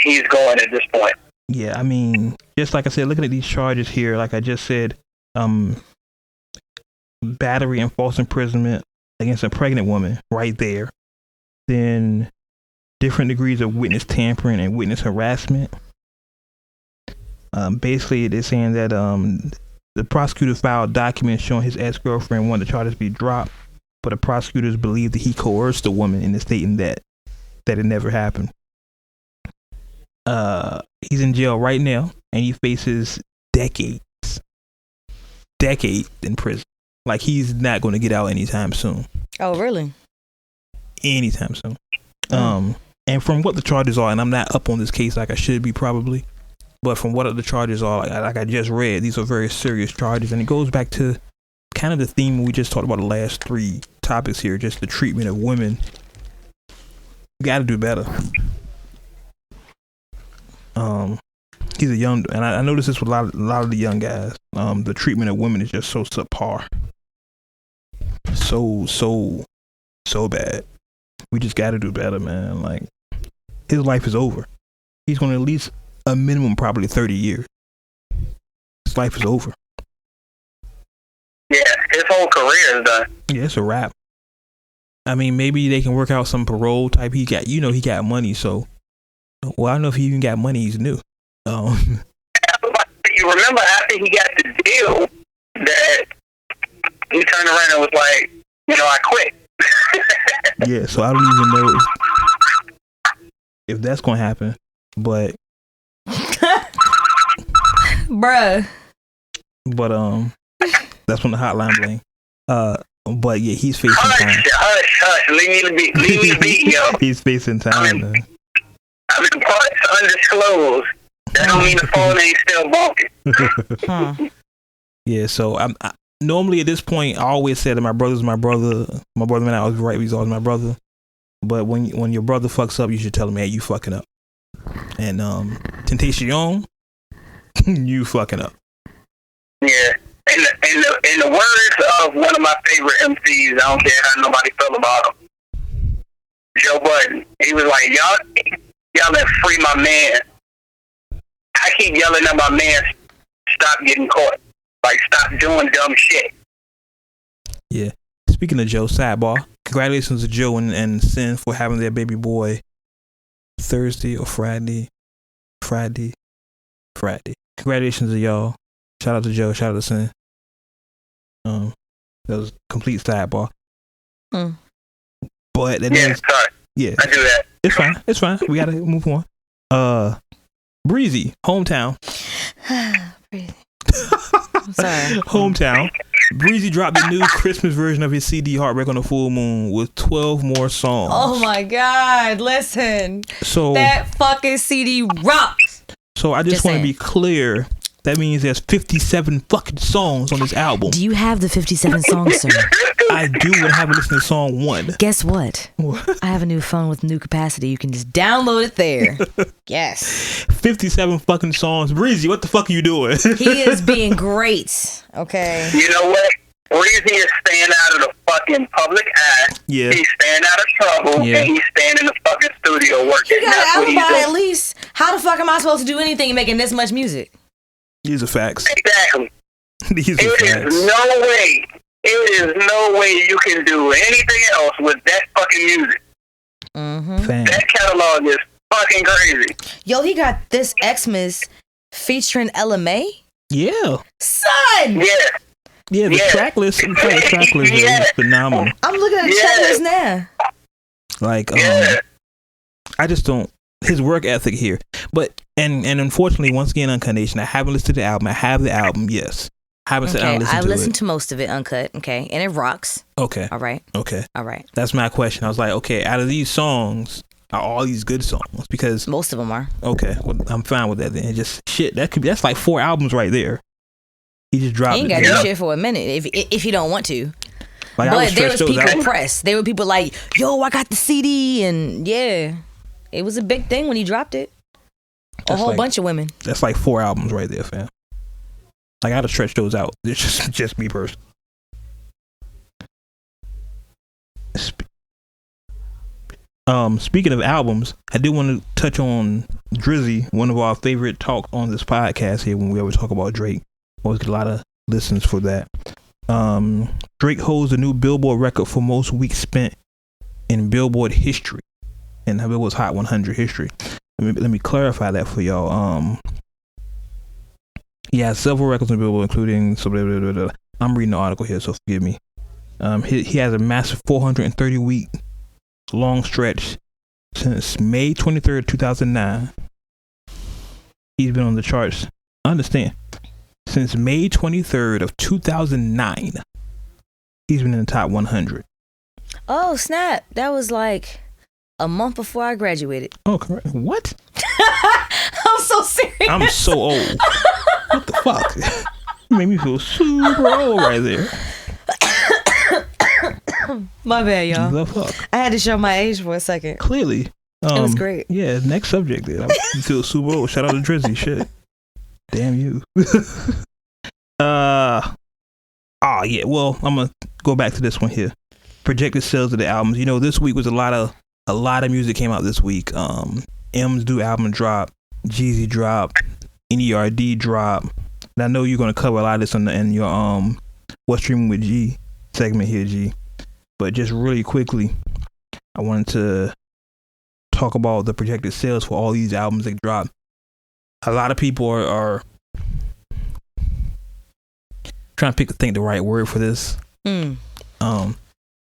he's going at this point. Yeah, I mean, just like I said, looking at these charges here, like I just said, battery and false imprisonment against a pregnant woman, right there. Then different degrees of witness tampering and witness harassment. Basically, they're saying that The prosecutor filed documents showing his ex-girlfriend wanted the charges be dropped, but the prosecutors believed that he coerced the woman into stating that it never happened. He's in jail right now, and he faces decades in prison. Like, he's not going to get out anytime soon. Oh, really? Anytime soon. And from what the charges are, and I'm not up on this case like I should be probably, but from what the charges are, like I just read, these are very serious charges, and it goes back to kind of the theme we just talked about the last 3 topics here, just the treatment of women. You got to do better. He's a young, and I notice this with a lot of the young guys. The treatment of women is just so subpar, so bad. We just got to do better, man. Like, his life is over. He's going to at least a minimum probably 30 years. His life is over. Yeah, his whole career is done. Yeah, it's a wrap. I mean, maybe they can work out some parole type. He got money, so. Well, I don't know if he even got money. He's new. You remember after he got the deal that he turned around and was like, I quit. Yeah, so I don't even know if that's gonna happen, but bruh. But that's when the hotline bling. But yeah, he's facing time. Hush, leave me to be, yo. He's facing time, man. I mean, parts undisclosed. That don't mean the phone ain't still walking. Yeah, so I normally at this point I always said that my brother's my brother. My brother and I was right. He's always my brother. But when your brother fucks up, you should tell him, hey, you fucking up. And Temptation, you fucking up. Yeah. In the words of one of my favorite MCs, I don't care how nobody feel about him, Joe Budden. He was like, y'all let free my man. I keep yelling at my man, stop getting caught. Like, stop doing dumb shit. Yeah. Speaking of Joe, sidebar. Congratulations to Joe and Sin for having their baby boy Thursday or Friday. Congratulations to y'all. Shout out to Joe. Shout out to Sin. That was complete sidebar. But that sorry. Yeah. I do that. It's fine. We gotta move on. Breezy, hometown. Breezy. I'm sorry. Hometown. Breezy dropped the new Christmas version of his CD Heartbreak on the Full Moon with 12 more songs. Oh my God, listen. So that fucking CD rocks. So I just want to be clear. That means there's 57 fucking songs on this album. Do you have the 57 songs, sir? I do, and I haven't listened to song 1. Guess what? I have a new phone with new capacity. You can just download it there. Yes. 57 fucking songs. Breezy, what the fuck are you doing? He is being great. Okay. You know what? Breezy is staying out of the fucking public eye. Yeah. He's staying out of trouble, and he's staying in the fucking studio working. You got an alibi at least. How the fuck am I supposed to do anything making this much music? These are facts. Exactly. These are facts. It is no way you can do anything else with that fucking music. That catalog is fucking crazy. Yo, he got this Xmas featuring LMA? Yeah. Son! Yeah, the track list is phenomenal. I'm looking at the checklist now. Like, I just don't. His work ethic here, but and unfortunately, once again, Uncut Nation, I haven't listened to the album. I have the album, yes. I listened to most of it, Uncut. Okay, and it rocks. Okay, all right. Okay, all right. That's my question. I was like, okay, out of these songs, are all these good songs? Because most of them are. Okay, well, I'm fine with that then. Just shit. That's like 4 albums right there. He just dropped. He ain't got to do shit for a minute if you don't want to. Like, but there was people pressed. There were people like, yo, I got the CD, and yeah. It was a big thing when he dropped it. A whole bunch of women. That's like 4 albums right there, fam. Like, I gotta stretch those out. It's just me personally. Speaking of albums, I did want to touch on Drizzy, one of our favorite talks on this podcast here when we always talk about Drake. Always get a lot of listens for that. Drake holds the new Billboard record for most weeks spent in Billboard history. And Billboard's Hot 100 history. Let me clarify that for y'all. He has several records on Billboard, including. I'm reading the article here, so forgive me. He has a massive 430-week long stretch since May 23rd, 2009. He's been on the charts. Understand, since May 23rd of 2009, he's been in the top 100. Oh, snap. That was like a month before I graduated. Oh, correct. What? I'm so serious. I'm so old. What the fuck? You made me feel super old right there. My bad, y'all. The fuck? I had to show my age for a second. Clearly. It was great. Yeah, next subject. Then. I feel super old. Shout out to Drizzy. Shit. Damn you. Yeah. Well, I'm gonna go back to this one here. Projected sales of the albums. You know, this week was a lot of music came out this week. M's new album drop. Jeezy drop. NERD drop. And I know you're gonna cover a lot of this in your What's Streaming with G segment here, G. But just really quickly, I wanted to talk about the projected sales for all these albums that drop. A lot of people are trying to think the right word for this. A lot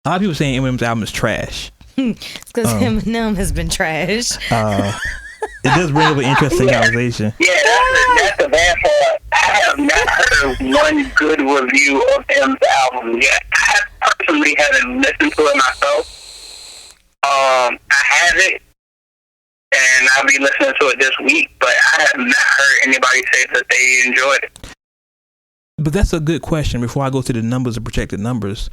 of people saying Eminem's album is trash. It's because Eminem has been trash. It does bring up an interesting conversation. Yeah, that's the bad part. I have not heard one good review of M's album yet. I personally haven't listened to it myself. I have it, and I'll be listening to it this week, but I have not heard anybody say that they enjoyed it. But that's a good question. Before I go to the numbers, the projected numbers,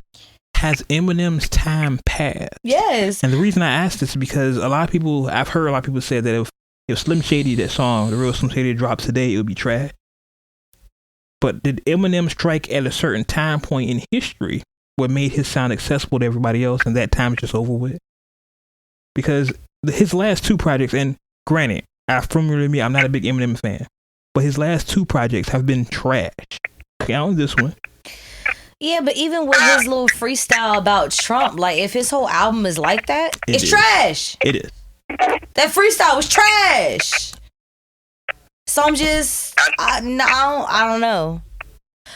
has Eminem's time passed? Yes. And the reason I asked this is because I've heard a lot of people say that if Slim Shady, that song, the real Slim Shady, drops today, it would be trash. But did Eminem strike at a certain time point in history what made his sound accessible to everybody else, and that time is just over with? Because his last two projects, and granted, I'm not a big Eminem fan, but his last two projects have been trash. Count this one. Yeah, but even with his little freestyle about Trump, like if his whole album is like that, it's trash. It is. That freestyle was trash. So I'm just, I don't know.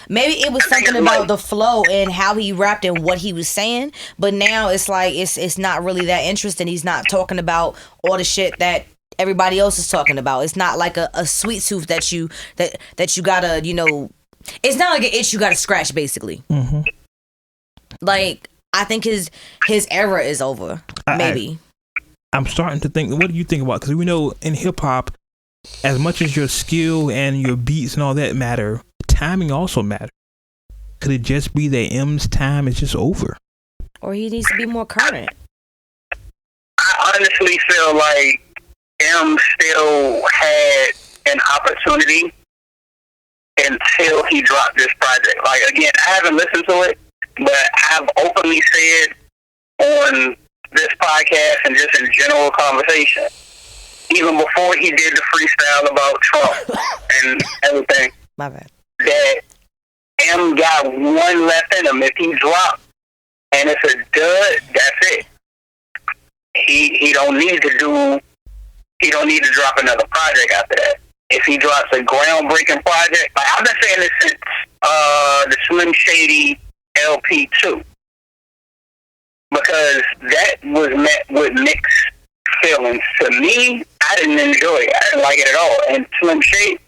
Maybe it was something about the flow and how he rapped and what he was saying, but now it's like it's not really that interesting. He's not talking about all the shit that everybody else is talking about. It's not like a sweet tooth that you gotta, you know. It's not like an itch you gotta scratch, basically. Mm-hmm. Like, I think his era is over. Maybe. I'm starting to think. What do you think about? Because we know in hip hop, as much as your skill and your beats and all that matter, timing also matters. Could it just be that M's time is just over? Or he needs to be more current? I honestly feel like M still had an opportunity until he dropped this project. Like, again, I haven't listened to it, but I've openly said on this podcast and just in general conversation, even before he did the freestyle about Trump and everything, my bad, that M got one left in him. If he dropped and it's a dud, that's it. He don't need to drop another project after that. If he drops a groundbreaking project, like I've been saying this since the Slim Shady LP 2, because that was met with mixed feelings. To me, I didn't enjoy it. I didn't like it at all. And Slim Shady,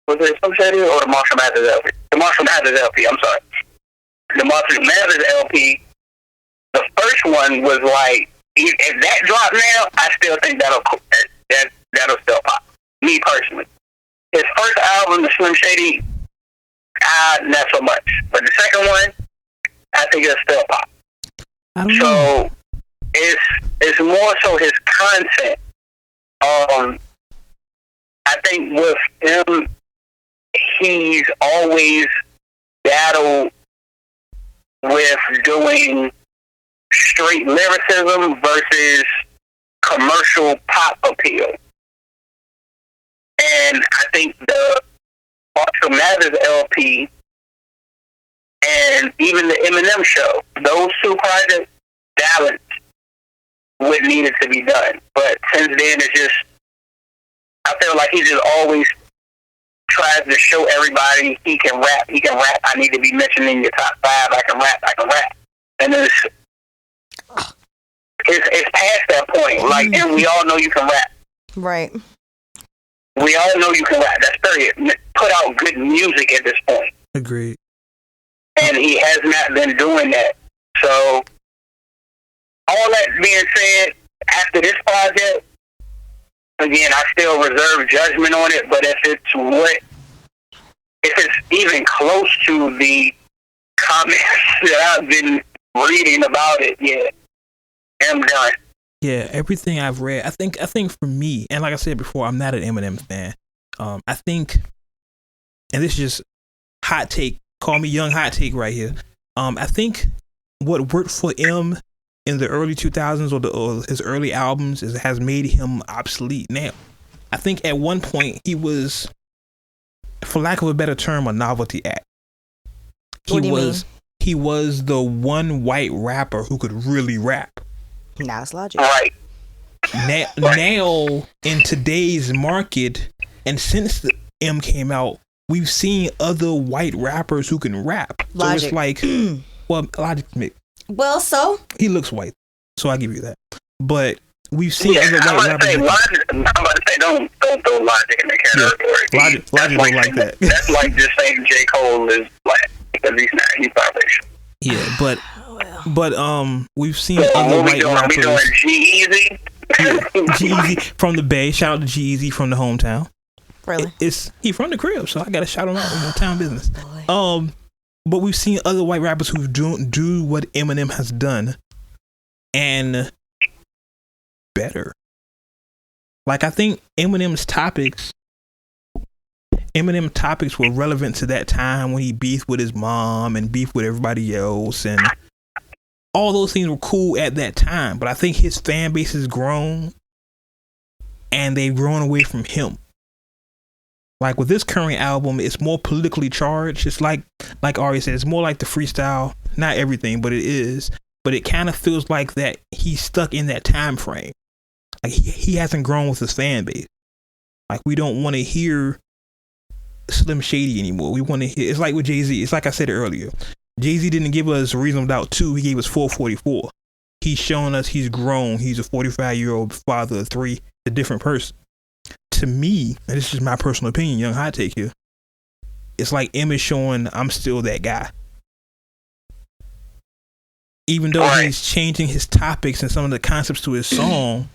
was it Slim Shady or the Marshall Mathers LP? The Marshall Mathers LP, I'm sorry. The Marshall Mathers LP, the first one was like, if that dropped now, I still think that'll still pop. Me personally. His first album, the Slim Shady, not so much. But the second one, I think it'll still pop. So it's more so his content. I think with him, he's always battled with doing straight lyricism versus commercial pop appeal. And I think the Marshall Mathers LP and even the Eminem show, those two projects balance what needed to be done. But since then, it's just, I feel like he's just always tries to show everybody he can rap. He can rap. I need to be mentioned in your top 5. I can rap. I can rap. And it's past that point. Like, and we all know you can rap. Right. We all know you can rap. That's period. Put out good music at this point. Agreed. And he has not been doing that. So, all that being said, after this project, again, I still reserve judgment on it, but if it's even close to the comments that I've been reading about it, yeah, I'm done. Yeah, everything I've read, I think for me, and like I said before, I'm not an Eminem fan. I think, and this is just hot take, call me young hot take right here. I think what worked for M in the early 2000s or his early albums has made him obsolete now. I think at one point he was, for lack of a better term, a novelty act. What do you mean? He was the one white rapper who could really rap. Now it's Logic. Right. Now in today's market, and since the M came out, we've seen other white rappers who can rap. Logic. So it's like, well, Logic, Well, so he looks white, so I give you that. But we've seen other I'm white about to rappers. say, don't throw Logic in the category. Logic don't like that. That's like just saying J. Cole is black, because he's not. He's biracial. Yeah, but we've seen other white rappers. We doing G-Eazy? G-Eazy from the Bay. Shout out to G-Eazy from the hometown. really, He from the crib, so I gotta shout him out in the town business. boy. But we've seen other white rappers who do what Eminem has done, and better. Like, I think Eminem topics were relevant to that time when he beefed with his mom and beefed with everybody else, and all those things were cool at that time. But I think his fan base has grown, and they've grown away from him. Like with this current album, it's more politically charged. It's like Ari said, it's more like the freestyle. Not everything, but it is. But it kind of feels like that he's stuck in that time frame. Like he hasn't grown with his fan base. Like, we don't want to hear Slim Shady anymore. We want to hear. It's like with Jay-Z. It's like I said earlier. Jay-Z didn't give us Reasonable Doubt 2. He gave us 444. He's showing us he's grown. He's a 45-year-old father of 3, a different person. To me, and this is my personal opinion, young hot take here, it's like M is showing I'm still that guy. Even though he's changing his topics and some of the concepts to his songs,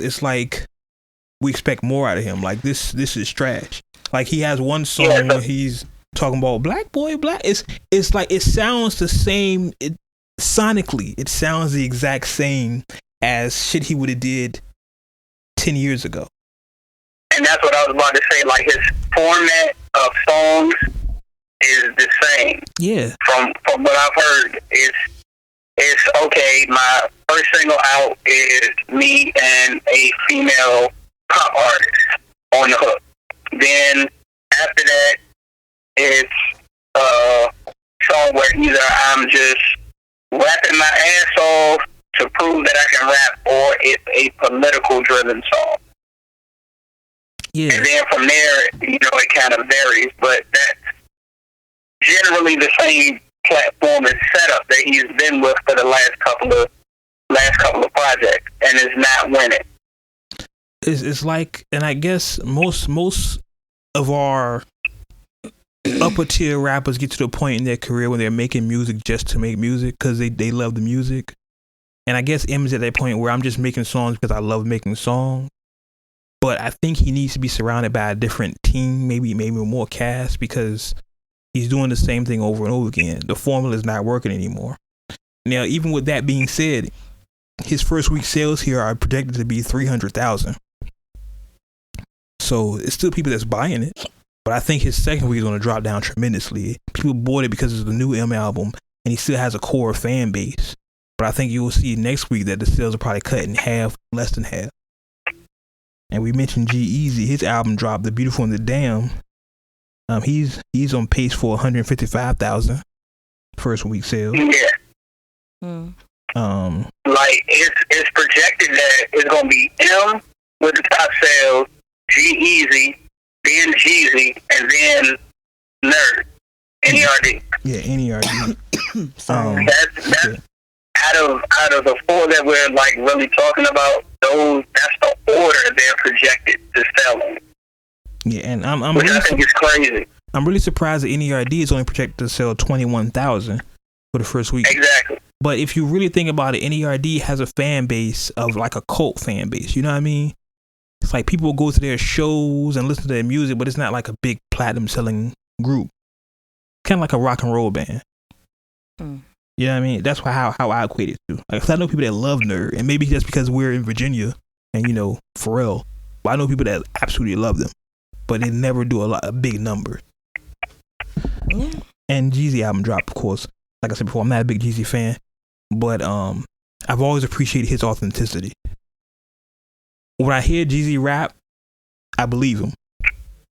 it's like we expect more out of him. Like, this is trash. Like, he has one song where he's talking about black boy, black. It's like, it sounds the same. Sonically, it sounds the exact same as shit he would have did 10 years ago. And that's what I was about to say. Like, his format of songs is the same. Yeah. From what I've heard, it's okay. My first single out is me and a female pop artist on the hook. Then after that, it's a song where either I'm just rapping my ass off to prove that I can rap, or it's a political driven song. Yeah. And then from there, it kind of varies, but that's generally the same platform and setup that he's been with for the last couple of projects, and is not winning. It's like, and I guess most of our upper tier rappers get to the point in their career when they're making music just to make music because they love the music. And I guess M is at that point where I'm just making songs because I love making songs. But I think he needs to be surrounded by a different team, maybe more cast, because he's doing the same thing over and over again. The formula is not working anymore. Now, even with that being said, his first week sales here are projected to be 300,000. So it's still people that's buying it. But I think his second week is going to drop down tremendously. People bought it because it's the new M album, and he still has a core fan base. But I think you'll see next week that the sales are probably cut in half, less than half. And we mentioned G-Eazy, his album dropped, The Beautiful and the Damn. He's on pace for 155,000 first week sales. Yeah. Like, it's projected that it's gonna be M with the top sales, G-Eazy, then Jeezy, and then Nerd. NERD. Yeah, NERD. That's out of the four that we're like really talking about. That's the order they're projected to sell in. Yeah, and I'm which really, I think is crazy. I'm really surprised that NERD is only projected to sell 21,000 for the first week. Exactly. But if you really think about it, NERD has a fan base of like a cult fan base. You know what I mean? It's like people go to their shows and listen to their music, but it's not like a big platinum selling group. Kind of like a rock and roll band. Mm. You know what I mean? That's how I equate it to. Like, 'cause I know people that love Nerd, and maybe just because we're in Virginia and, you know, Pharrell, but I know people that absolutely love them, but they never do a big number. Yeah. And Jeezy album dropped, of course. Like I said before, I'm not a big Jeezy fan, but I've always appreciated his authenticity. When I hear Jeezy rap, I believe him.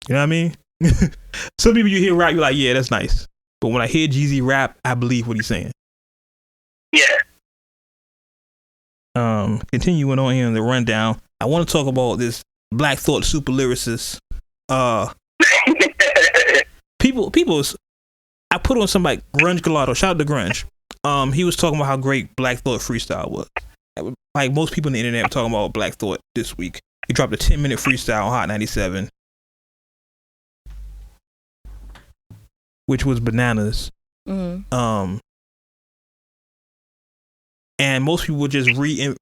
You know what I mean? Some people you hear rap, you're like, yeah, that's nice. But when I hear Jeezy rap, I believe what he's saying. Yeah. Continuing on here in the rundown, I want to talk about this Black Thought super lyricist. People, I put on somebody, Grunge Gelato, shout out to Grunge. He was talking about how great Black Thought freestyle was. Like most people on the internet were talking about Black Thought this week. He dropped a 10-minute freestyle on Hot 97, which was bananas. Mm-hmm. And most people would just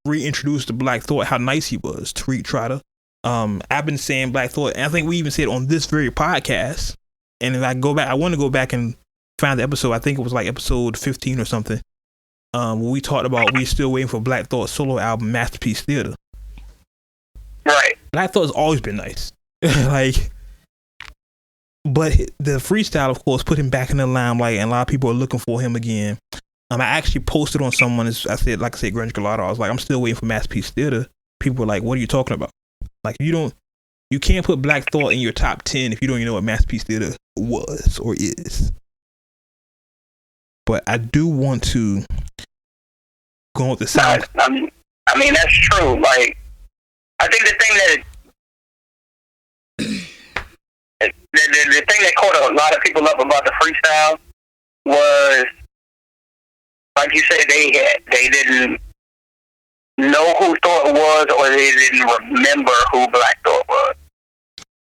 reintroduce the Black Thought, how nice he was, Tariq Trotter. I've been saying Black Thought, and I think we even said on this very podcast. And if I go back, I want to go back and find the episode. I think it was like episode 15 or something. When we talked about we still waiting for Black Thought's solo album, Masterpiece Theater. Right. Black Thought has always been nice. Like, but the freestyle, of course, put him back in the limelight, and a lot of people are looking for him again. I actually posted on someone, I said, Grunge Gelato, I was like, I'm still waiting for Masterpiece Theater. People were like, what are you talking about? Like, you can't put Black Thought in your top 10 if you don't even know what Masterpiece Theater was or is. But I do want to go with the sound. I mean, that's true. Like, I think the thing the thing that caught a lot of people up about the freestyle was, like you said, they didn't know who Thought was, or they didn't remember who Black Thought was.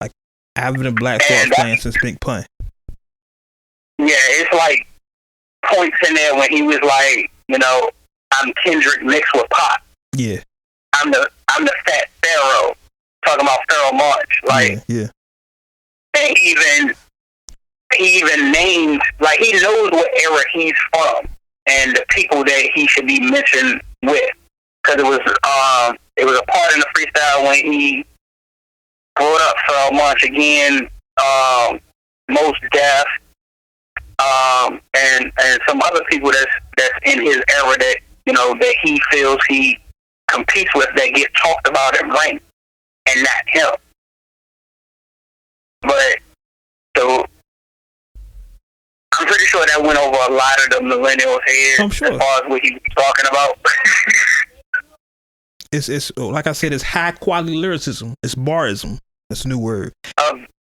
Like, I've been a Black Thought fan since Big Pun. Yeah, it's like points in there when he was like, you know, I'm Kendrick mixed with Pop. Yeah. I'm the Fat Pharaoh, talking about Pharaoh March. Like, yeah. He even named, like, he knows what era he's from and the people that he should be mentioned with. Because it was a part in the freestyle when he brought up Pharaoh March again, Mos Def, and some other people that's in his era that, you know, that he feels he competes with, that get talked about and ranked, and not him. But so I'm pretty sure that went over a lot of the millennials' heads. I'm sure. As far as what he was talking about. It's like I said, it's high quality lyricism. It's barism. That's a new word.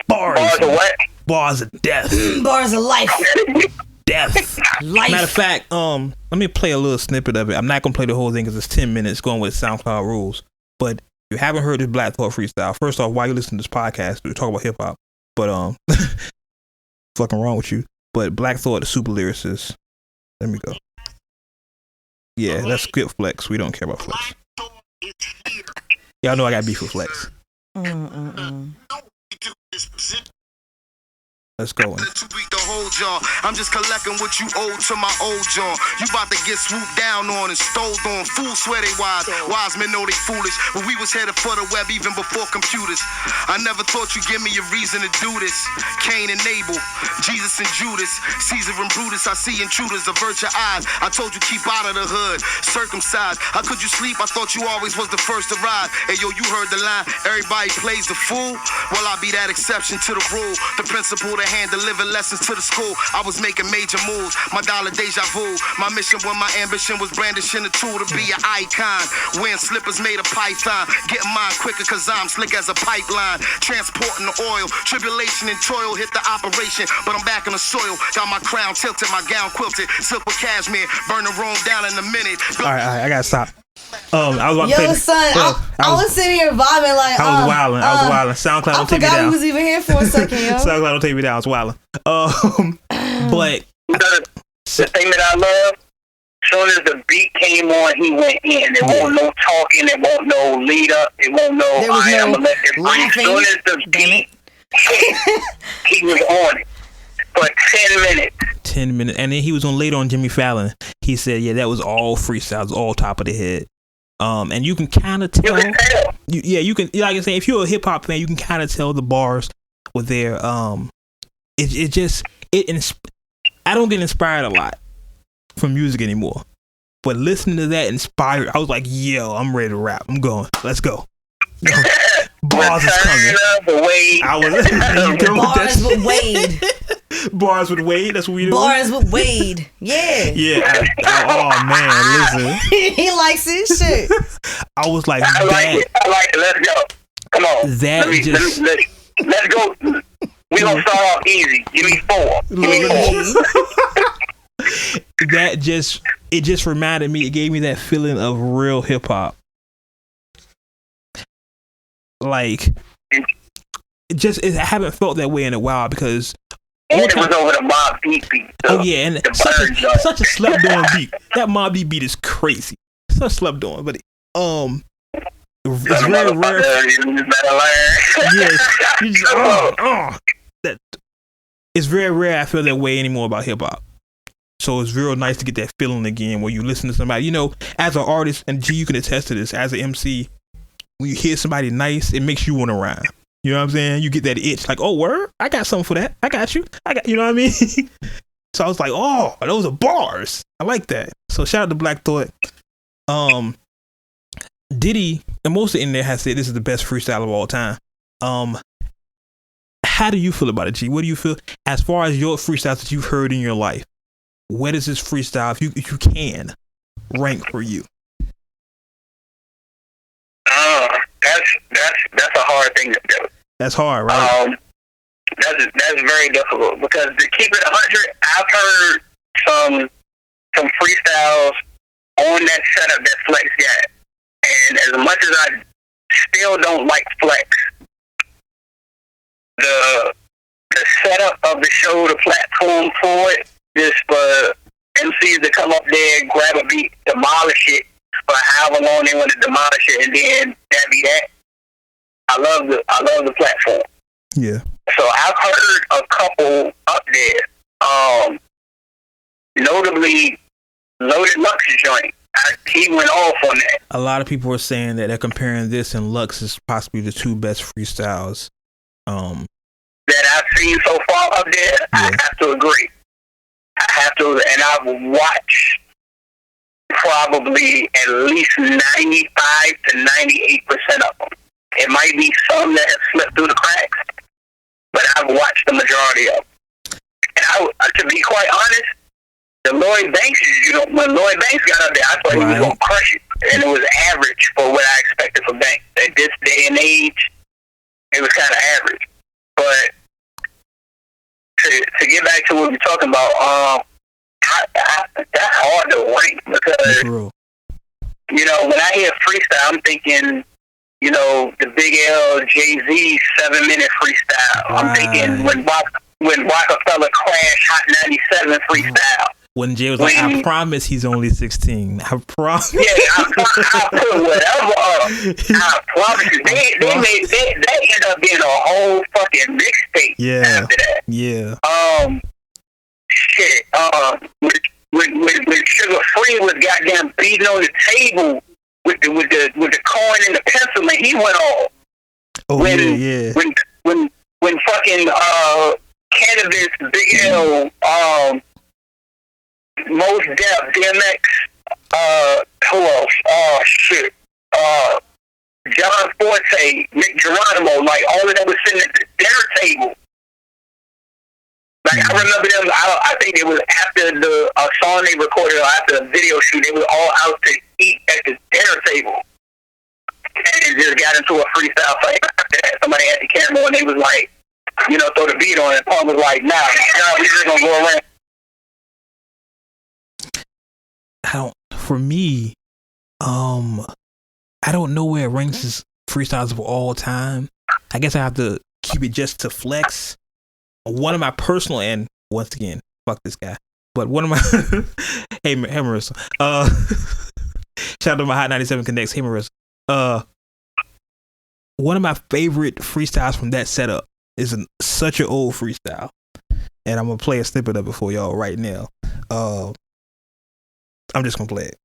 Bars of what? Bars of death. Bars of life. Death. Life. Matter of fact, let me play a little snippet of it. I'm not gonna play the whole thing because it's 10 minutes going with SoundCloud rules. But if you haven't heard this Black Thought freestyle, first off, why you listen to this podcast? We talk about hip hop. But fucking wrong with you. But Black Thought, the super lyricist. Let me go. Yeah, that's Skip Flex. We don't care about Flex. Y'all know I got beef with Flex. Let's go. I'm just collecting what you owe to my old John. You about to get swooped down on and stole on. Fools swear they wise. Wise men know they foolish. But we was headed for the web even before computers. I never thought you'd give me a reason to do this. Cain and Abel, Jesus and Judas, Caesar and Brutus. I see intruders, avert your eyes. I told you keep out of the hood. Circumcised. How could you sleep? I thought you always was the first to rise. Hey yo, you heard the line. Everybody plays the fool. Well, I'll be that exception to the rule. The principle to hand deliver lessons to the the school, I was making major moves. My dollar deja vu. My mission when my ambition was brandishing a tool to be an icon. Wearing slippers made of python. Getting mine quicker cause I'm slick as a pipeline. Transporting the oil. Tribulation and toil hit the operation. But I'm back in the soil. Got my crown tilted, my gown quilted. Silk with cashmere. Burn the room down in a minute. All right, I gotta stop. I was about to Yo, say, son, I was sitting here vibing like I was wilding. SoundCloud don't take me I forgot down. we was even here for a second, yo. SoundCloud don't take me down. I was wilding. But the thing that I love, as soon as the beat came on, he went in. There won't no talking. There won't no lead up. It won't no. There was no laughing. As soon as the beat hit, he was on it for 10 minutes. 10 minutes, and then he was on later on Jimmy Fallon. He said, "Yeah, that was all freestyles, all top of the head." And you can kind of tell. You can. Like I say, if you're a hip hop fan, you can kind of tell the bars were there. I don't get inspired a lot from music anymore, but listening to that inspired. I was like, "Yo, I'm ready to rap. I'm going. Let's go." Bars is coming. Bars with Wade. Bars with Wade. That's what we do. Bars with Wade. Yeah. Yeah. Oh man, listen. He likes his shit. I was like, I like it. Let's go. Come on. Let's go. We gonna start off easy. Give me 4. It just reminded me. It gave me that feeling of real hip hop. Like, I haven't felt that way in a while because. And it was over the Mob Deep beat. Oh yeah, and such a slept on beat. That Mob Deep beat is crazy. Such slept on, but it's very rare. It's very rare. I feel that way anymore about hip hop. So it's real nice to get that feeling again where you listen to somebody. You know, as an artist, and G, you can attest to this. As an MC, when you hear somebody nice, it makes you want to rhyme. You know what I'm saying? You get that itch, like, oh, word, I got something for that. I got you. You know what I mean? So I was like, oh, those are bars. I like that. So shout out to Black Thought. Diddy, and most of the internet has said this is the best freestyle of all time. How do you feel about it, G? What do you feel as far as your freestyles that you've heard in your life? Where does this freestyle, if you can, rank for you? That's a hard thing to do. That's hard, right? That's very difficult because to keep it 100, I've heard some freestyles on that setup that Flex got, and as much as I still don't like Flex, the setup of the show, the platform for it, just for MCs to come up there, grab a beat, demolish it for however long they want to demolish it, and then that be that. I love the platform. Yeah. So I've heard a couple up there. Notably, Loaded Lux's joint. He went off on that. A lot of people are saying that they're comparing this and Lux as possibly the two best freestyles. That I've seen so far up there. Yeah. I have to agree. And I've watched probably at least 95 to 98% of them. It might be some that have slipped through the cracks, but I've watched the majority of them. And to be quite honest, the Lloyd Banks, when Lloyd Banks got up there, I thought he was going to crush it. And it was average for what I expected from Banks. At this day and age, it was kind of average. But to get back to what we're talking about, that's hard to rank because, when I hear freestyle, I'm thinking, the Big L, Jay-Z 7-minute freestyle. I'm thinking when Rockefeller crashed Hot 97 freestyle. When Jay was like, I promise he's only 16. I promise. Yeah, I put whatever up. I promise you. They ended up being a whole fucking mixtape after that. Yeah. Shit. When Sugar Free was goddamn beating on the table with the coin and the pencil, and he went off. Oh, yeah. When fucking Cannabis, Big L, Most Def, DMX, who else? Oh shit. John Forte, Nick Geronimo, like all of them was sitting at the dinner table. Like, I remember them, I think it was after a song they recorded or after a video shoot, they were all out to eat at the dinner table. And it just got into a freestyle fight. Somebody had the camera and they was like, throw the beat on it. Punk was like, nah, we just gonna go around. For me, I don't know where it ranks as freestyles of all time. I guess I have to keep it just to Flex. One of my personal, and once again, fuck this guy, but one of my hey Marissa, shout out to my Hot 97 Connects. Hey Marissa, one of my favorite freestyles from that setup is such an old freestyle, and I'm gonna play a snippet of it for y'all right now. I'm just gonna play it.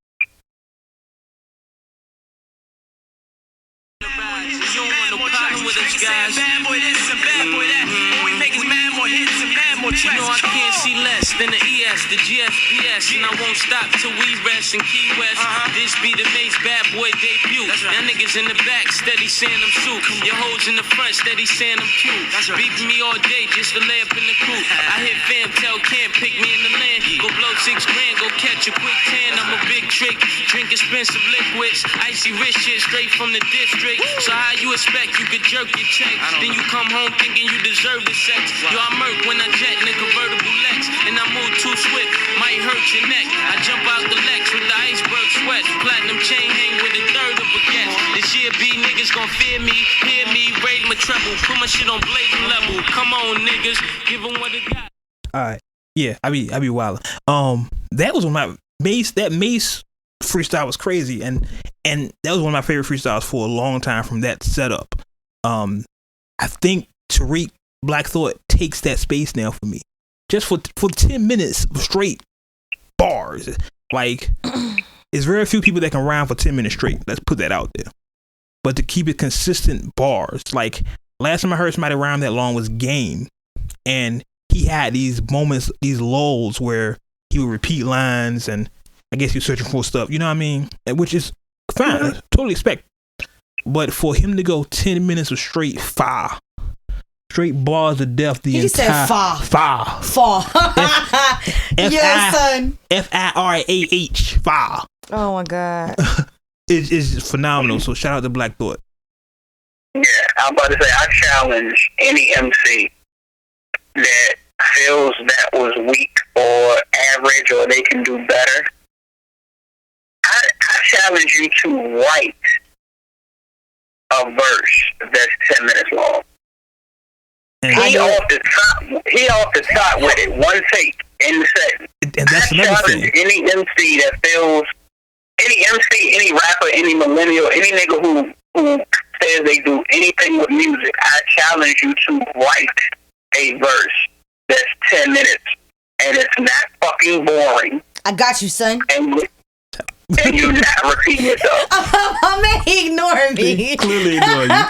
You know I can't see less than the ES, the GSBS, and I won't stop till we rest in Key West. This be the Mace Bad Boy debut. Y'all niggas in the back, steady saying I'm suit. Your hoes in the front, steady saying I'm cute. Beefing me all day just to lay up in the coupe. I hit fam, tell can't pick me in the land. Go blow $6 grand, go catch a quick tan. I'm a big trick, drink expensive liquids, icy rich shit straight from the district. So how you expect you could jerk your check? Then you come home thinking you deserve the sex. Yo, I murk when I jet in a convertible Lex, and I move too swift, might hurt your neck. I jump out the Lex with the iceberg sweat, platinum chain hang with a third of a guess. This year B niggas gon' fear me, hear me, raid my treble, put my shit on blazing level. Come on niggas, give them what it got. Alright, yeah, I be wildin'. That was one of my Mace freestyle was crazy, and that was one of my favorite freestyles for a long time from that setup. I think Tariq Black Thought takes that space now for me. Just for 10 minutes of straight bars. Like, there's very few people that can rhyme for 10 minutes straight. Let's put that out there. But to keep it consistent bars. Like, last time I heard somebody rhyme that long was Game. And he had these moments, these lulls where he would repeat lines and I guess he was searching for stuff. You know what I mean? Which is fine. Totally expect. But for him to go 10 minutes of straight fire. Straight bars of death. He said fire. Yeah, son. FIRAH. Fire. Oh my God. It's phenomenal. So shout out to Black Thought. Yeah, I'm about to say I challenge any MC that feels that was weak or average or they can do better. I challenge you to write a verse that's 10 minutes long. He off the top with it, one take in the set. And that's another thing. Any MC that feels, any rapper, any millennial, any nigga who says they do anything with music, I challenge you to write a verse that's 10 minutes and it's not fucking boring. I got you, son. And you not repeating yourself. I'm ignoring me. Clearly ignoring you.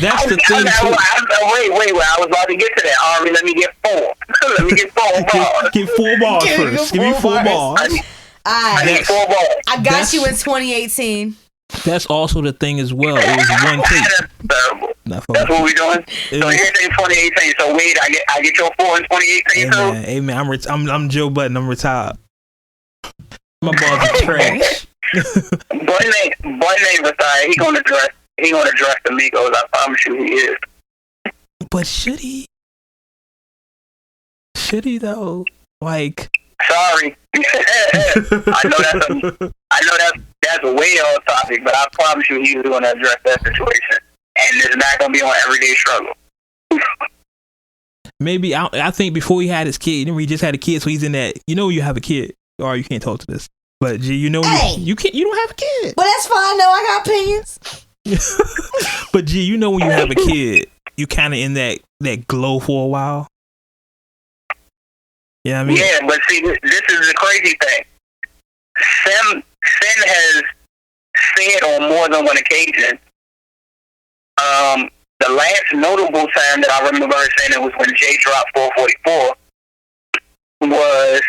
That's the thing. Wait. I was about to get to that. Ari, let me get 4. Let me get 4 bars. Get 4 bars first. Give me 4 bars. I need 4 bars. I got you in 2018. That's also the thing as well. It was one take. That's terrible. That's what we doing. So here's in 2018. So wait, I get your 4 in 2018 too. Hey man, I'm Joe Budden. I'm retired. My balls are trash. Boy name retired. He gonna address the Migos. I promise you, he is. But should he? Should he though? Like. Sorry. I know that's way off topic, but I promise you, he's gonna address that situation, and it's not gonna be on everyday struggle. Maybe I think before he had his kid, he just had a kid, so he's in that. You know, you have a kid, or you can't talk to this. But G, you know, you can't. You don't have a kid. But that's fine. No, I got opinions. But G, you know, when you have a kid, you kind of in that glow for a while. Yeah, I mean. Yeah, but see, this is the crazy thing. Sin has said on more than one occasion. The last notable time that I remember her saying it was when Jay dropped 444. Was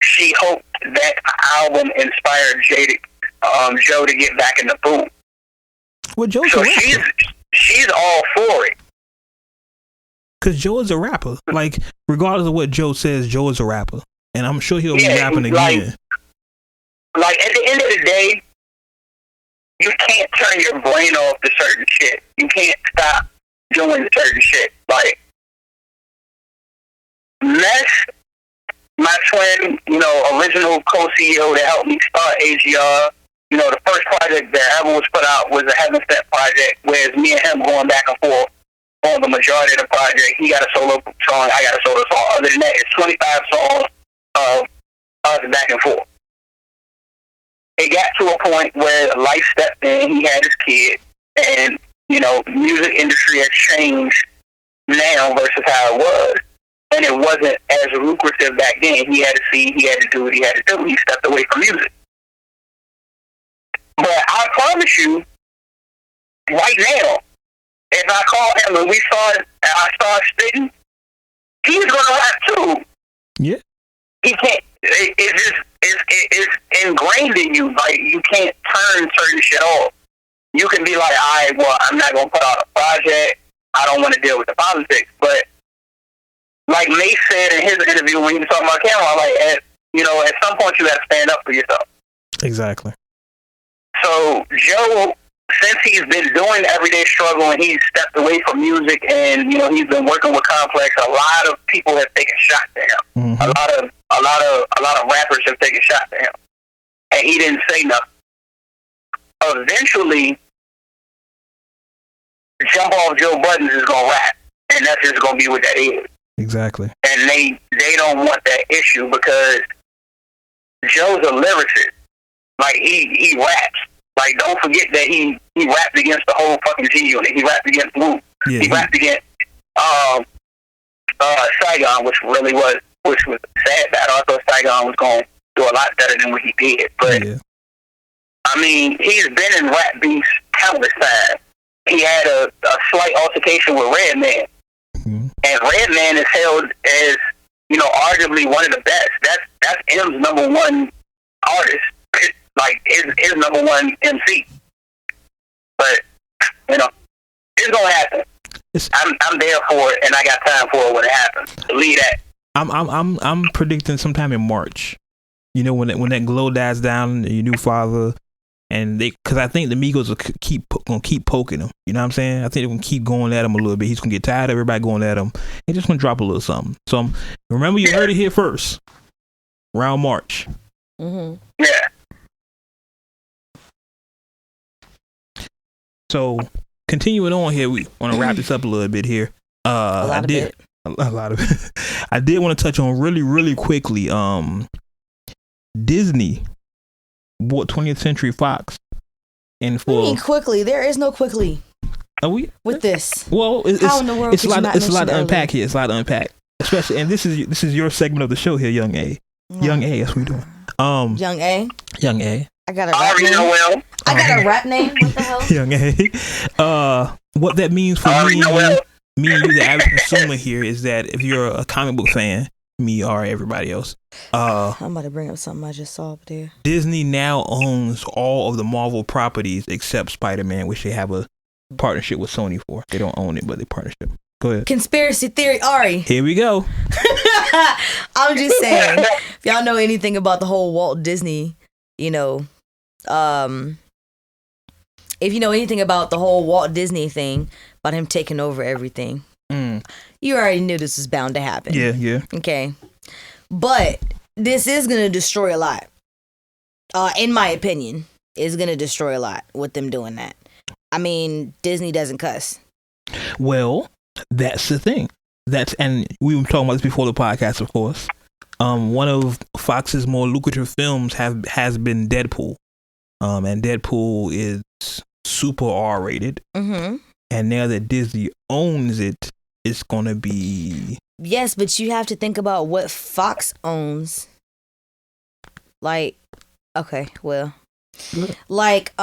she hoped that album inspired Joe to get back in the booth. Well, Joe's so she's all for it. Because Joe is a rapper. Like, regardless of what Joe says, Joe is a rapper. And I'm sure he'll be rapping again. Like, at the end of the day, you can't turn your brain off to certain shit. You can't stop doing certain shit. Like, Mesh, my twin, original co-CEO that helped me start AGR, the first project that ever was put out was a Heaven Step project, whereas me and him going back and forth on the majority of the project. He got a solo song, I got a solo song. Other than that, it's 25 songs of us back and forth. It got to a point where life stepped in, he had his kid, and, music industry has changed now versus how it was. And it wasn't as lucrative back then. He had to see, he had to do what he had to do. He stepped away from music. But I promise you, right now, if I call him and I start spitting, he's gonna rap too. Yeah. He can't. It's ingrained in you. Like, you can't turn certain shit off. You can be like, all right, well, I'm not gonna put out a project. I don't want to deal with the politics. But like Mace said in his interview when he was talking about Cameron, like, at some point you got to stand up for yourself. Exactly. So Joe, since he's been doing the everyday struggle and he's stepped away from music and he's been working with Complex, a lot of people have taken shots at him. Mm-hmm. A lot of rappers have taken shots at him, and he didn't say nothing. Eventually, Jump Off Joe Buttons is gonna rap, and that's just gonna be what that is. Exactly. And they don't want that issue because Joe's a lyricist. Like, he raps. Like, don't forget that he rapped against the whole fucking G Unit. He rapped against Wu. Yeah, he rapped against Saigon, which was sad battle. I thought Saigon was going to do a lot better than what he did. But, I mean, he's been in rap beefs countless times. He had a slight altercation with Redman. Mm-hmm. And Redman is held as, arguably one of the best. That's M's number one artist. Like, his number one MC. But, it's gonna happen. I'm there for it, and I got time for it when it happens. Believe that. I'm predicting sometime in March. When that glow dies down, your new father, and because I think the Migos are gonna keep poking him. You know what I'm saying? I think they're gonna keep going at him a little bit. He's gonna get tired of everybody going at him. He's just gonna drop a little something. So remember, you heard it here first. Around March. Mm-hmm. Yeah. So continuing on here, we want to wrap this up a little bit here. A lot of it. I did want to touch on really, really quickly. Disney bought 20th Century Fox, and for quickly, there is no quickly. Are we with this? Well, how in the world? It's a lot to unpack here. It's a lot to unpack, especially, and this is your segment of the show here, Young A. Young A, that's what we're doing. Young A. Young A. I got a rap name. I got a rap name. What the hell? Young A. What that means for me and you, the average consumer here, is that if you're a comic book fan, me or everybody else, I'm about to bring up something I just saw up there. Disney now owns all of the Marvel properties except Spider-Man, which they have a partnership with Sony for. They don't own it, but they partnership. Go ahead. Conspiracy theory, Ari. Here we go. I'm just saying, if y'all know anything about the whole Walt Disney, if you know anything about the whole Walt Disney thing, about him taking over everything, you already knew this was bound to happen. Yeah. Okay. But this is going to destroy a lot. In my opinion, it's going to destroy a lot with them doing that. I mean, Disney doesn't cuss. Well, that's the thing. And we were talking about this before the podcast, of course. One of Fox's more lucrative films has been Deadpool. And Deadpool is super R-rated. Mm-hmm. And now that Disney owns it, it's going to be... Yes, but you have to think about what Fox owns. Like, okay, well... Like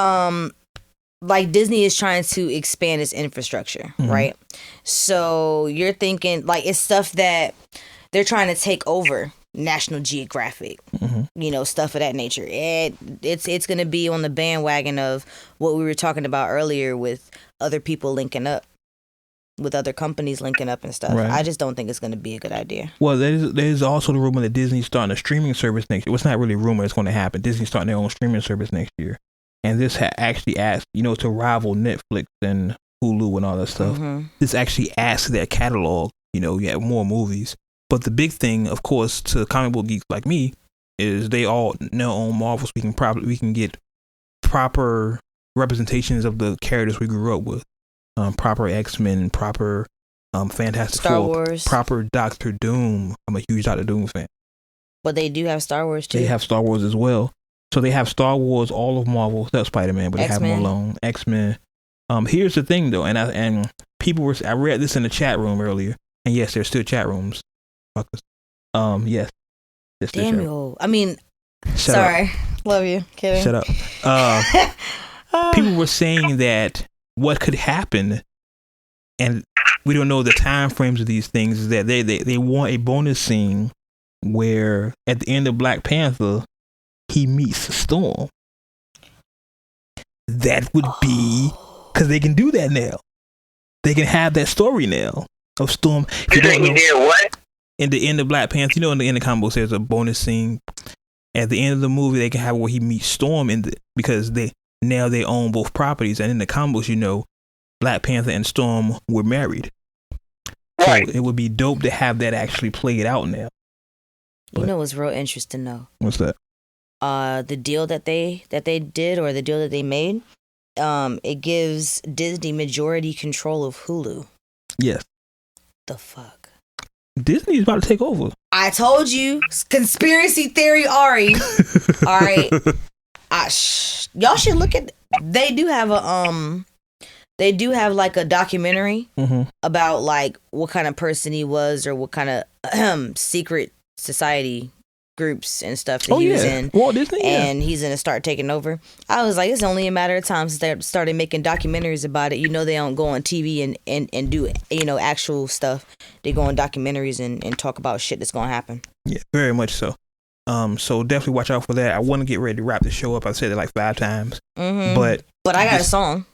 Disney is trying to expand its infrastructure, mm-hmm. right? So you're thinking, like, it's stuff that they're trying to take over. National Geographic, mm-hmm. Stuff of that nature. It's going to be on the bandwagon of what we were talking about earlier with other people linking up. with other companies linking up and stuff. Right. I just don't think it's going to be a good idea. Well, there's also the rumor that Disney's starting a streaming service next year. Well, it's not really a rumor; it's going to happen. Disney's starting their own streaming service next year, and this actually asks, to rival Netflix and Hulu and all that stuff. Mm-hmm. This actually adds to their catalog. You have more movies. But the big thing, of course, to comic book geeks like me, is they all now own Marvel, so we can get proper representations of the characters we grew up with. Proper X-Men, proper Fantastic Star Four, Wars. proper Doctor Doom. I'm a huge Doctor Doom fan. But they do have Star Wars too. They have Star Wars as well. So they have Star Wars, all of Marvel, except Spider-Man, but they have them alone. X-Men. Here's the thing though, and people were, I read this in the chat room earlier, and yes, there's still chat rooms. Yes. Damn you. I mean, Shut sorry. up. Love you. Kidding. Shut up. People were saying that what could happen, and we don't know the time frames of these things, is that they want a bonus scene where at the end of Black Panther he meets Storm. That would be, because they can do that now. They can have that story now of Storm. You think he did what? In the end of Black Panther, in the end of comic books, there's a bonus scene at the end of the movie. They can have where he meets Storm because they own both properties, and in the comic books, Black Panther and Storm were married. Right. So it would be dope to have that actually played out now. You know what's real interesting though? What's that? The deal that they did, or the deal that they made, it gives Disney majority control of Hulu. Yes. The fuck? Disney's about to take over. I told you, conspiracy theory, Ari. All right, y'all should look at. They do have like a documentary about like what kind of person he was, or what kind of secret society groups and stuff that he was in. Walt Disney, and he's gonna start taking over. I was like, it's only a matter of time since they started making documentaries about it. They don't go on TV and do actual stuff. They go on documentaries and talk about shit that's gonna happen. Yeah, very much so. So definitely watch out for that. I want to get ready to wrap the show up. I've said it like 5 times, but I got a song.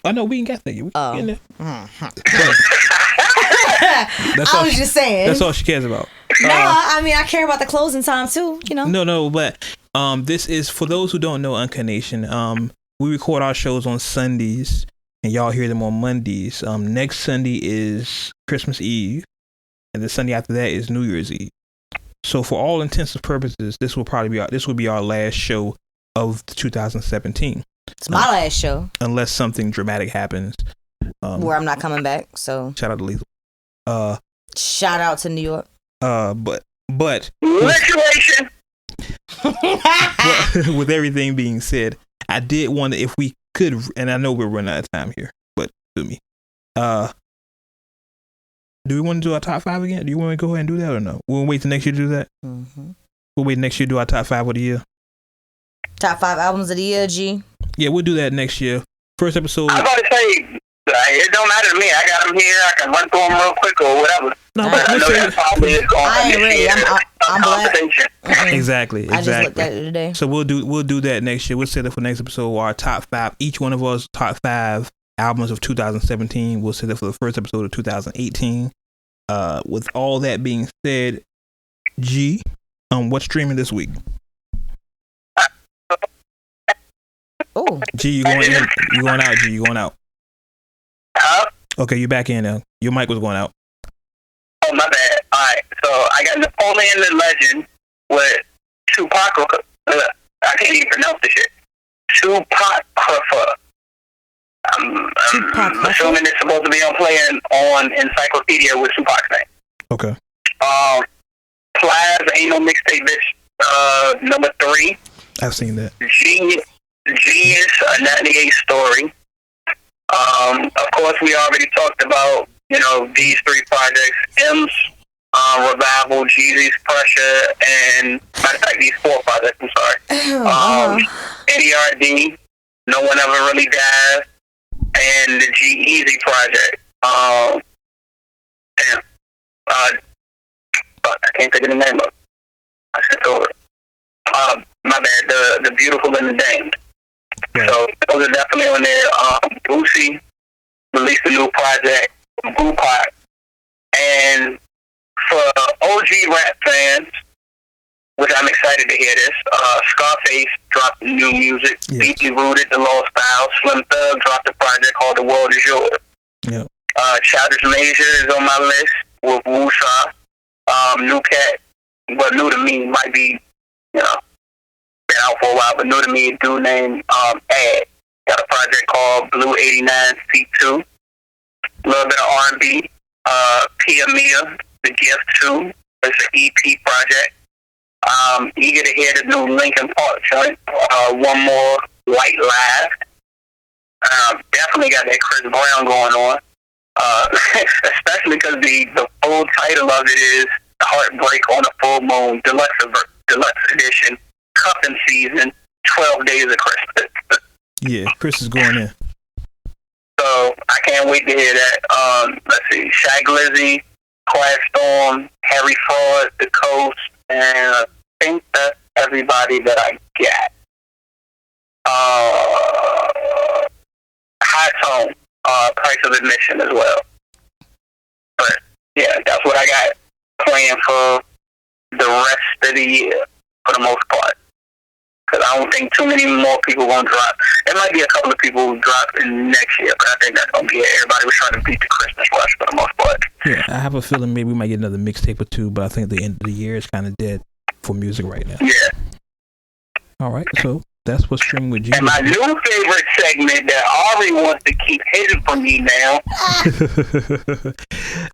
I know we ain't got that yet. I was just saying. That's all she cares about. No, I mean, I care about the closing time too, No, but this is, for those who don't know Uncut Nation, we record our shows on Sundays, and y'all hear them on Mondays. Next Sunday is Christmas Eve, and the Sunday after that is New Year's Eve. So for all intents and purposes, this will be our last show of 2017. It's my last show. Unless something dramatic happens. Where I'm not coming back, so. Shout out to Lethal. Shout out to New York. But Congratulations. with everything being said, I did wonder if we could, and I know we're running out of time here, but do we want to do our top 5 again? Do you want to go ahead and do that, or no? We'll wait till next year to do that. We'll wait next year to do our top 5 of the year. Top 5 albums of the year, G. Yeah, we'll do that next year. First episode. I'm about to say, it don't matter to me. I got them here. I can run through them real quick or whatever. No, but I know that probably is going I ain't ready. I'm black. Exactly. I just looked at it today. So we'll do that next year. We'll set it for next episode. Our top 5. Each one of us top 5 albums of 2017. We'll set it for the first episode of 2018. With all that being said, G, what's streaming this week? Oh, G, you going in? You going out? G, you going out? Huh? Okay, you're back in now. Your mic was going out. Oh, my bad. All right. So I got Napoleon the Legend with Tupac. I can't even pronounce the shit. Tupac. I'm assuming it's supposed to be playing on Encyclopedia with Tupac's name. Okay. Plies, Ain't No Mixtape Bitch, number 3. I've seen that. Genius, a 98 Story. Of course, we already talked about, these 3 projects. M's Revival, Jeezy's Pressure, and matter of fact, these 4 projects, I'm sorry. NERD, No One Ever Really Dies, and the G-Eazy project. I can't think of the name of it. I skipped over it. My bad, the Beautiful and the Damned. Right. So those are definitely on there. Boosie released a new project. Bupac. And for OG rap fans, which I'm excited to hear this, Scarface dropped new music. Yes. Deeply Rooted, The Lost Style. Slim Thug dropped a project called The World Is Yours. Yep. Childish Major is on my list with Woosah. New Cat, but new to me, might be, been out for a while, but new to me, a dude named Ad. Got a project called Blue 89 C2. A little bit of R&B. Pia Mia, The Gift 2. It's an EP project. Eager to hear the new Linkin Park joint. One More White Live. Definitely got that Chris Brown going on. Especially because the full title of it is Heartbreak on a Full Moon, Deluxe Edition, Cuffing Season, 12 Days of Christmas. Yeah, Chris is going in. So I can't wait to hear that. Let's see, Shy Glizzy, Quiet Storm, Harry Fraud, The Coast, and I think that's everybody that I got. High Tone, Price of Admission as well. But yeah, that's what I got playing for the rest of the year for the most part. Because I don't think too many more people going to drop. There might be a couple of people who drop in next year, but I think that's going to be it. Everybody was trying to beat the Christmas rush for the most part. Yeah, I have a feeling maybe we might get another mixtape or two, but I think the end of the year is kind of dead for music right now. Yeah. All right, so that's what's streaming with G. And my new favorite segment that Ari wants to keep hidden from me now.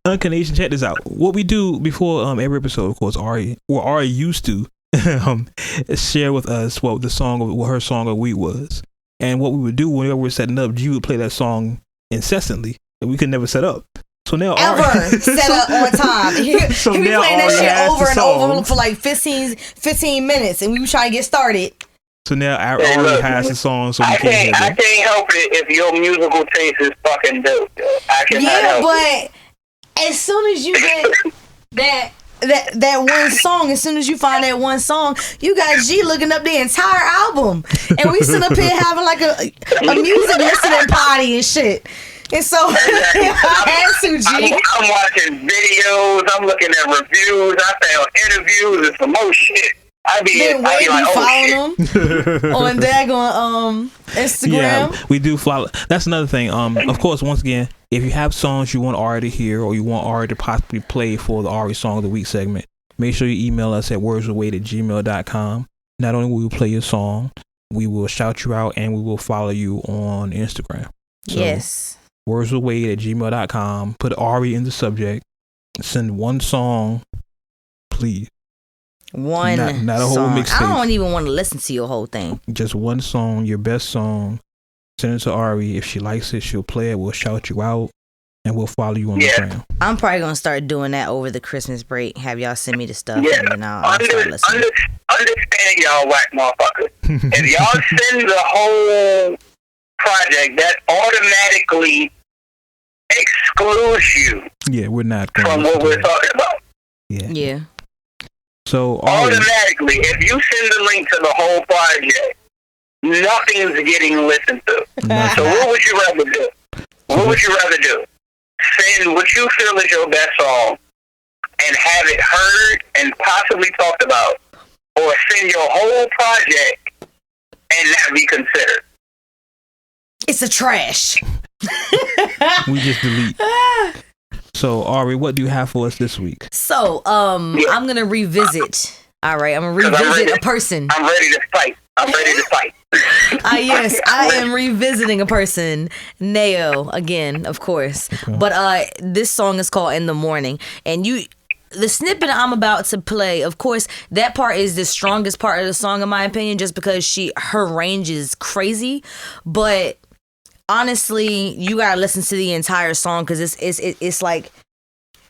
Uncanation, check this out. What we do before every episode, of course, Ari used to share with us what her song of the week was. And what we would do whenever we're setting up, G would play that song incessantly, and we could never set up. So now Ari set up on time. He be playing that shit over and over for like 15 minutes, and we were trying to get started. So now Ari has the song, so we can't I can't help it if your musical taste is fucking dope. I cannot help it. But as soon as you get that one song, as soon as you find that one song, you got G looking up the entire album, and we sit up here having like a music listening party and shit. And so I had to, G. I'm watching videos. I'm looking at reviews. I found interviews and some more shit. I be like, oh shit. Them on daggone Instagram. Yeah, we do follow. That's another thing. Of course, once again, if you have songs you want Ari to hear or you want Ari to possibly play for the Ari Song of the Week segment, make sure you email us at wordswithwade@gmail.com. Not only will we play your song, we will shout you out and we will follow you on Instagram. So, yes. wordswithwade@gmail.com. Put Ari in the subject. Send one song, please. One not a whole song. mixtape. I don't even want to listen to your whole thing. Just one song, your best song. Send it to Ari. If she likes it, she'll play it. We'll shout you out, and we'll follow you on the gram. I'm probably gonna start doing that over the Christmas break. Have y'all send me the stuff, Yeah. and then I'll start listening. Understand y'all whack motherfuckers. If y'all send the whole project, that automatically excludes you. Yeah, we're not from what we're talking about. Yeah. So automatically, if you send the link to the whole project, nothing's getting listened to. So what would you rather do? What would you rather do? Send what you feel is your best song and have it heard and possibly talked about, or send your whole project and not be considered? It's a trash. We just delete. So Ari, what do you have for us this week? So I'm gonna revisit. All right, I'm gonna revisit a person. I'm ready to fight. Yes, I am revisiting a person, Neo, again, of course. Okay. But this song is called In the Morning. And the snippet I'm about to play, of course, that part is the strongest part of the song, in my opinion, just because her range is crazy. But honestly, you gotta listen to the entire song, because it's like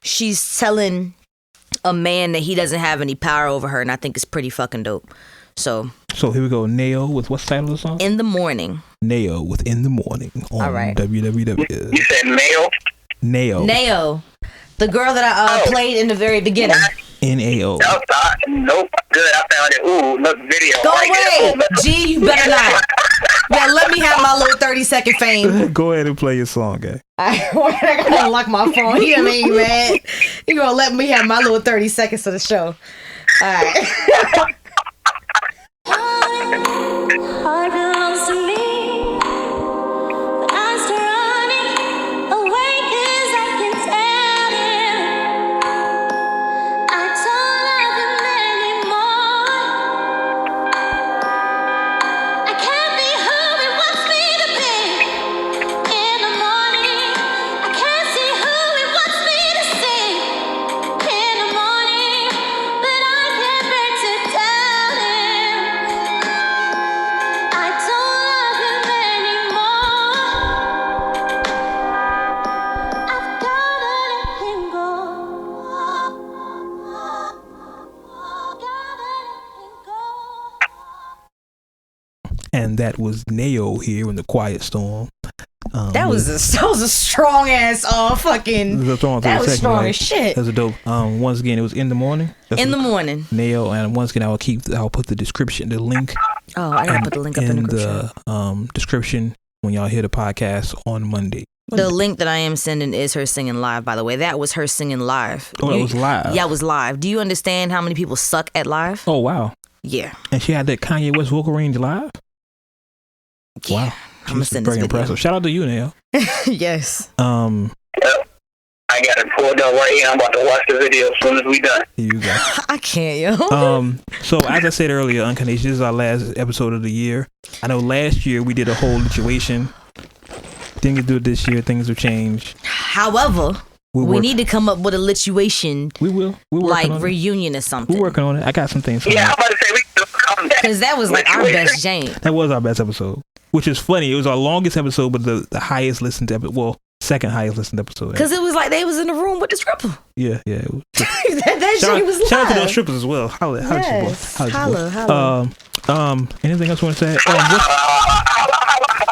she's telling a man that he doesn't have any power over her, and I think it's pretty fucking dope. So here we go. Neo with what's the title of the song? In the Morning. Neo with In the Morning on all right. WWW. You said Neo? Neo. The girl that I played in the very beginning. N-A-O. Nope. Good. I found it. Ooh, look, video. Go away. G, you better not. Yeah, let me have my little 30-second fame. Go ahead and play your song, guy. I gotta unlock my phone. You made me mad. You gonna let me have my little 30 seconds of the show. All right. Heart belongs to me. But I'm still running away 'cause I can tell him I don't love him anymore. I can't be who he wants me to be. In the morning, I can't see who he wants me to see. In the morning, but I can't bear to tell him I don't love him anymore. I've gotta let him go. Gotta let him go. And that was Neo here in the Quiet Storm. That was a strong ass fucking. That was strong as shit. That was a dope. Once again, it was in the morning. In the morning. Neo, and once again, I'll put the description, the link. Oh, I gotta put the link up in the group chat. Description when y'all hear the podcast on Monday. The link that I am sending is her singing live, by the way. That was her singing live. Oh, it was live? Yeah, it was live. Do you understand how many people suck at live? Oh, wow. Yeah. And she had that Kanye West vocal range live? Yeah. Wow. I'm gonna send this very video. impressive. Shout out to you, Neo. Yes. I got it pulled up right here. I'm about to watch the video as soon as we done. Here you go. I can't, yo. So as I said earlier, Unconditioned, this is our last episode of the year. I know last year we did a whole situation. Didn't do it this year. Things have changed. However, we need to come up with a lituation. We will. We're like working on reunion it. or something. We're working on it. I got some things. Yeah, I'm about to say we can come back. Because that was like our best jam. That was our best episode. Which is funny. It was our longest episode, but the highest listened episode. Well, second highest listened episode. Because it was like they was in the room with the stripper. Yeah. It was, that shit was live. Shout out to those strippers as well. Holla, yes. holla. Anything else you want to say?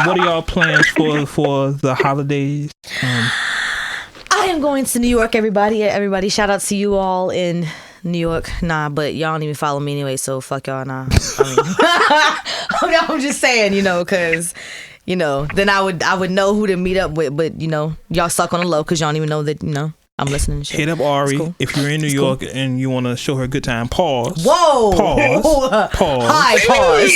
What are y'all plans for the holidays? I am going to New York, everybody. Everybody, shout out to you all in New York. Nah, but y'all don't even follow me anyway, so fuck y'all. Nah. I'm just saying, because, then I would know who to meet up with. But, y'all suck on the low because y'all don't even know that, I'm listening to shit. Hit up Ari cool. if you're in New York and you want to show her a good time. Pause. Whoa. Pause. Hi, pause.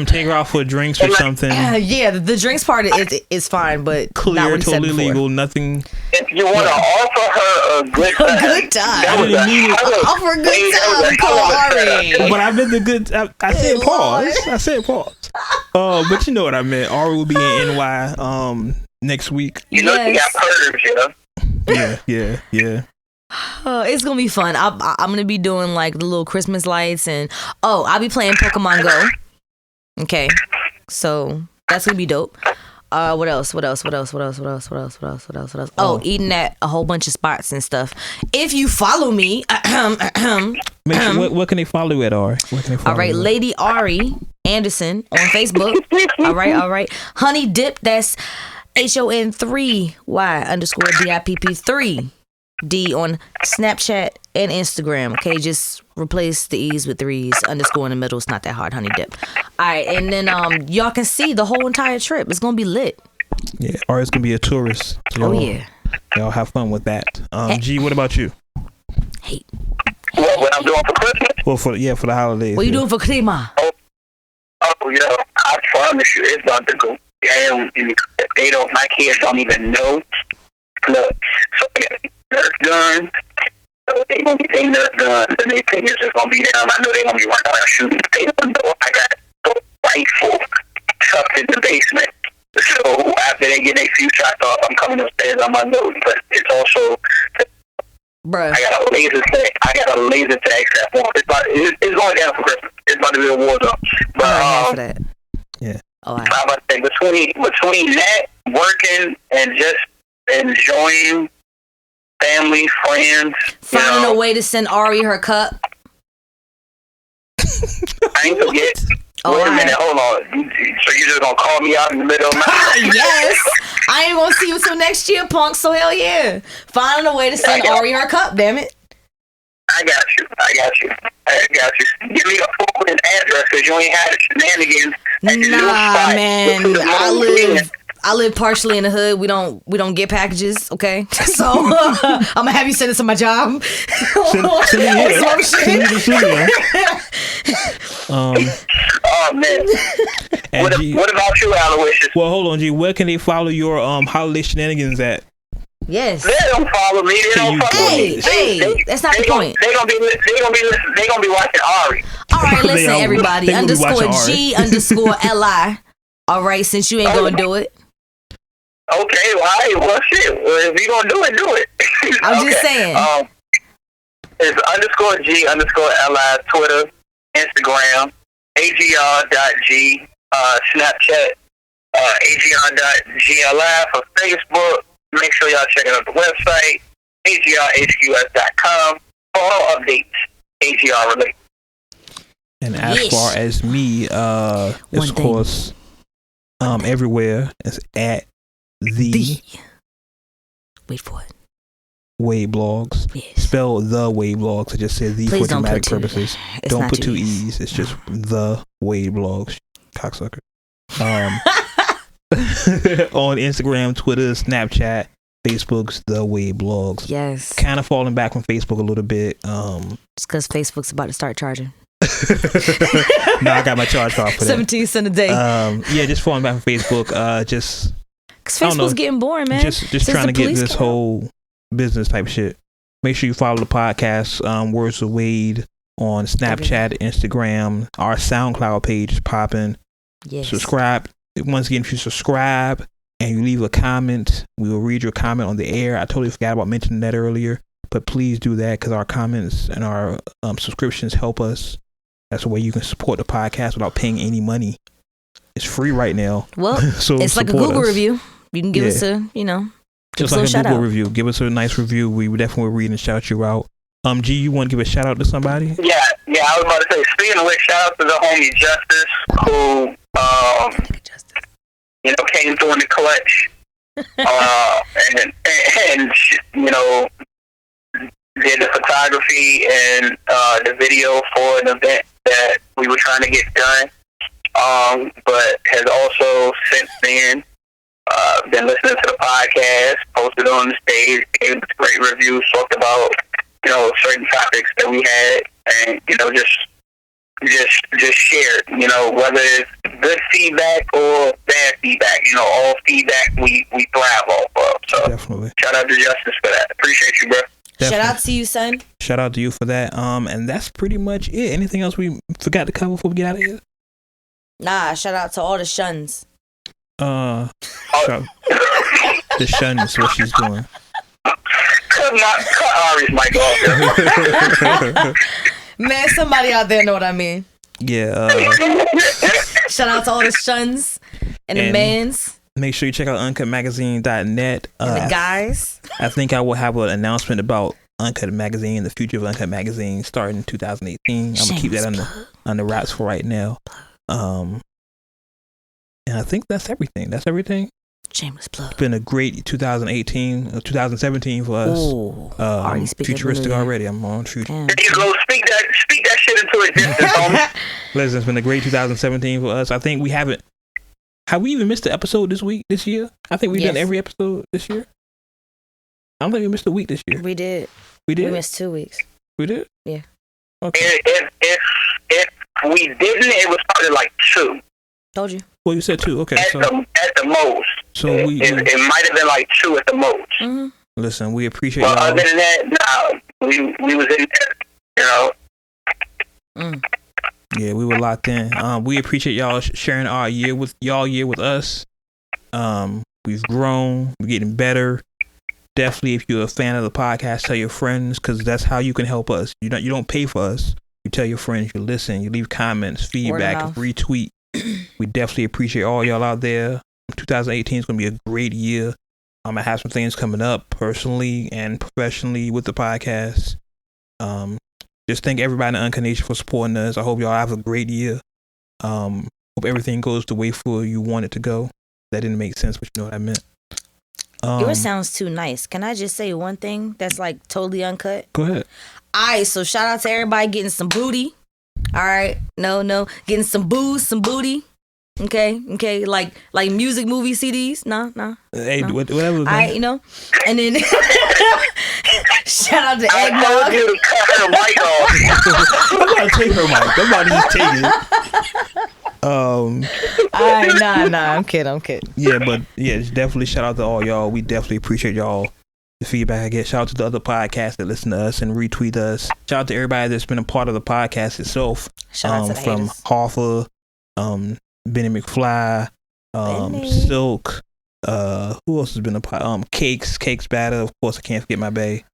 Take her out for drinks or something. Yeah, the drinks part is fine, but clear, not what he totally said before. legal. Nothing. If you want to offer her a good time. A good time. I didn't mean it. Offer a good time. Call Ari. But I meant the good. I said pause. I said pause. But you know what I meant. Ari will be in NY next week. You know she got purged, Yeah. It's gonna be fun. I'm gonna be doing like the little Christmas lights, and I'll be playing Pokemon Go. Okay, so that's gonna be dope. What else? Eating at a whole bunch of spots and stuff. If you follow me, what can they follow you at, Ari? All right, Lady Ari Anderson on Facebook. All right. Honey Dip. That's HON3Y_DIPP3 D on Snapchat and Instagram. Okay, just replace the E's with 3's underscore in the middle. It's not that hard, Honey Dip. All right, and then y'all can see the whole entire trip. It's gonna be lit. Yeah, or it's gonna be a tourist. So y'all have fun with that. G, what about you? Hey, what I'm doing for Christmas? Well, for the holidays. What you doing for Krima? I promise you, it's about to go down. My kids don't even know. Look, so I got nerf guns. So they gonna be taking nerf guns, and they think it's just gonna be down. I know they gonna be running around shooting. They don't know I got a rifle tucked in the basement. So after they get their few shots off, I'm coming upstairs on my nose. But it's also, bruh, I got a laser tag strap on. It's going down for Christmas. It's about to be a war zone. But for that. Yeah. I'm about to say between that, working, and just enjoying family, friends. Finding a way to send Ari her cup. I ain't forget. Wait a minute, hold on. So you just gonna call me out in the middle of the night? Yes. I ain't gonna see you till next year, punk. So hell yeah. Finding a way to send Ari her cup, damn it. I got you. Give me a full address because you ain't had the shenanigans. Nah, man. I live partially in the hood. We don't get packages, okay? So I'm gonna have you send it to my job. Send me the studio. Oh man. What about you, Aloysius? Well, hold on, G. Where can they follow your holiday shenanigans at? Yes. They don't follow me. They don't follow me. Hey, that's not the point. They gonna be listening. They gonna be watching Ari. All right, listen, everybody. They gonna be watching _G_LI. All right, since you ain't gonna do it. Okay, well, shit. Well, if you gonna do it. I'm just saying. It's _G_LI, Twitter, Instagram, agr.g, Snapchat, agr.gli for Facebook. Make sure y'all check out the website, agrhqs.com, for all updates, AGR related. And as far as me, it's of course everywhere. It's at the wait for it. Wade Blogs. Yes. Spell the Wade Blogs. I just said the Please for dramatic purposes. Don't put two E's. It's just the Wade Blogs. Cocksucker. On Instagram, Twitter, Snapchat, Facebook's the Wade Blogs. Yes. Kind of falling back from Facebook a little bit. Just because Facebook's about to start charging. No, I got my charge card for that. 17 cents a day. Yeah, just falling back from Facebook. Just because Facebook's getting boring, man. Just trying to get this whole business type shit. Make sure you follow the podcast, Words with Wade, on Snapchat, Instagram. Our SoundCloud page is popping. Yes. Subscribe. Once again, if you subscribe and you leave a comment, we will read your comment on the air. I totally forgot about mentioning that earlier, but please do that because our comments and our subscriptions help us. That's the way you can support the podcast without paying any money. It's free right now. Well, so it's like a Google review. You can give us a, just like a Google review. Give us a nice review. We would definitely read and shout you out. G, you want to give a shout out to somebody? Yeah. I was about to say, speaking of which, shout out to the homie Justice, who came through in the clutch, and did the photography and the video for an event that we were trying to get done. But has also since then been listening to the podcast, posted on the stage, gave us great reviews, talked about certain topics that we had, and just shared, whether it's good feedback or bad feedback, all feedback we thrive off of. So definitely shout out to Justice for that. Appreciate you, bro. Definitely. Shout out to you, son. Shout out to you for that. And that's pretty much it. Anything else we forgot to cover before we get out of here? Nah, shout out to all the shuns. The shun is what she's doing. Cut Ari's mic off. Man, somebody out there know what I mean. Yeah. Shout out to all the shuns and the mans. Make sure you check out uncutmagazine.net. And the guys. I think I will have an announcement about Uncut Magazine, the future of Uncut Magazine, starting in 2018. I'm gonna keep that on the wraps for right now. And I think that's everything. Shameless plug. It's been a great 2017 for us. Ooh, futuristic already. I'm on future. There you go. Speak that shit into existence, homie. Listen, it's been a great 2017 for us. I think we haven't. Have we even missed an episode this year? I think we've done every episode this year. I don't think we missed a week this year. We did. We missed 2 weeks. We did? Yeah. Okay. If we didn't, it was probably like 2. Told you. Well, you said 2. Okay. At the most. So it might have been like 2 at the most. Mm-hmm. Listen, we appreciate y'all. Other than that, we was in there, Yeah, we were locked in. We appreciate y'all sharing our year with us. We've grown. We're getting better. Definitely, if you're a fan of the podcast, tell your friends, because that's how you can help us. You don't pay for us. You tell your friends. You listen. You leave comments, feedback, retweet. We definitely appreciate all y'all out there. 2018 is going to be a great year. I have some things coming up personally and professionally with the podcast. Just thank everybody in the Uncut Nation for supporting us. I hope y'all have a great year. Hope everything goes the way for you want it to go. That didn't make sense, but you know what I meant. Yours sounds too nice. Can I just say one thing that's like totally uncut? Go ahead. All right, so shout out to everybody getting some booty. All right, no, getting some booze, some booty. Okay, like music, movie CDs. No. Hey, no. whatever. All right, you know, and then shout out to I told Eggnog. you to cut her mic off. I'm about to take her mic. I'm about to just take it. All right, nah, I'm kidding. Yeah, but yeah, definitely shout out to all y'all. We definitely appreciate y'all. The feedback I get. Shout out to the other podcasts that listen to us and retweet us. Shout out to everybody that's been a part of the podcast itself. Shout out to the from haters. Hoffa, Benny McFly, Benny. Silk. Who else has been a part? Cakes Batter. Of course, I can't forget my bae.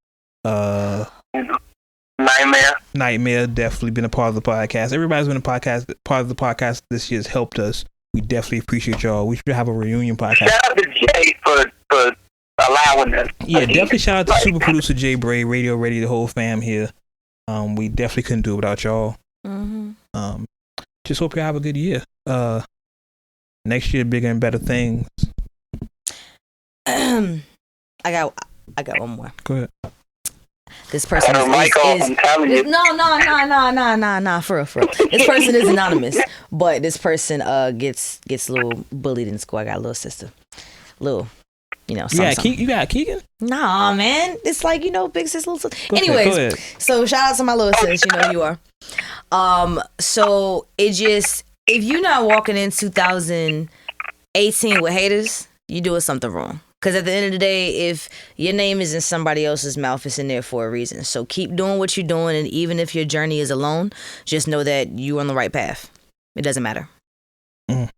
Nightmare definitely been a part of the podcast. Everybody's been part of the podcast this year has helped us. We definitely appreciate y'all. We should have a reunion podcast. Shout out to Jay for allowing us. Yeah, definitely shout out to super producer Jay Bray, Radio Ready, the whole fam here. We definitely couldn't do it without y'all. Mm-hmm. Just hope y'all have a good year. Next year, bigger and better things. I got one more. Go ahead. This person Cut her mic off, I'm telling you. No, for real. This person is anonymous, but this person gets a little bullied in school. I got a little sister, something. You got Keegan? Nah, man, it's like big sis, little sis. Go Anyways, ahead. so shout out to my little sis. You know who you are. So it just, if you're not walking in 2018 with haters, you're doing something wrong. Because at the end of the day, if your name is in somebody else's mouth, it's in there for a reason. So keep doing what you're doing. And even if your journey is alone, just know that you're on the right path. It doesn't matter.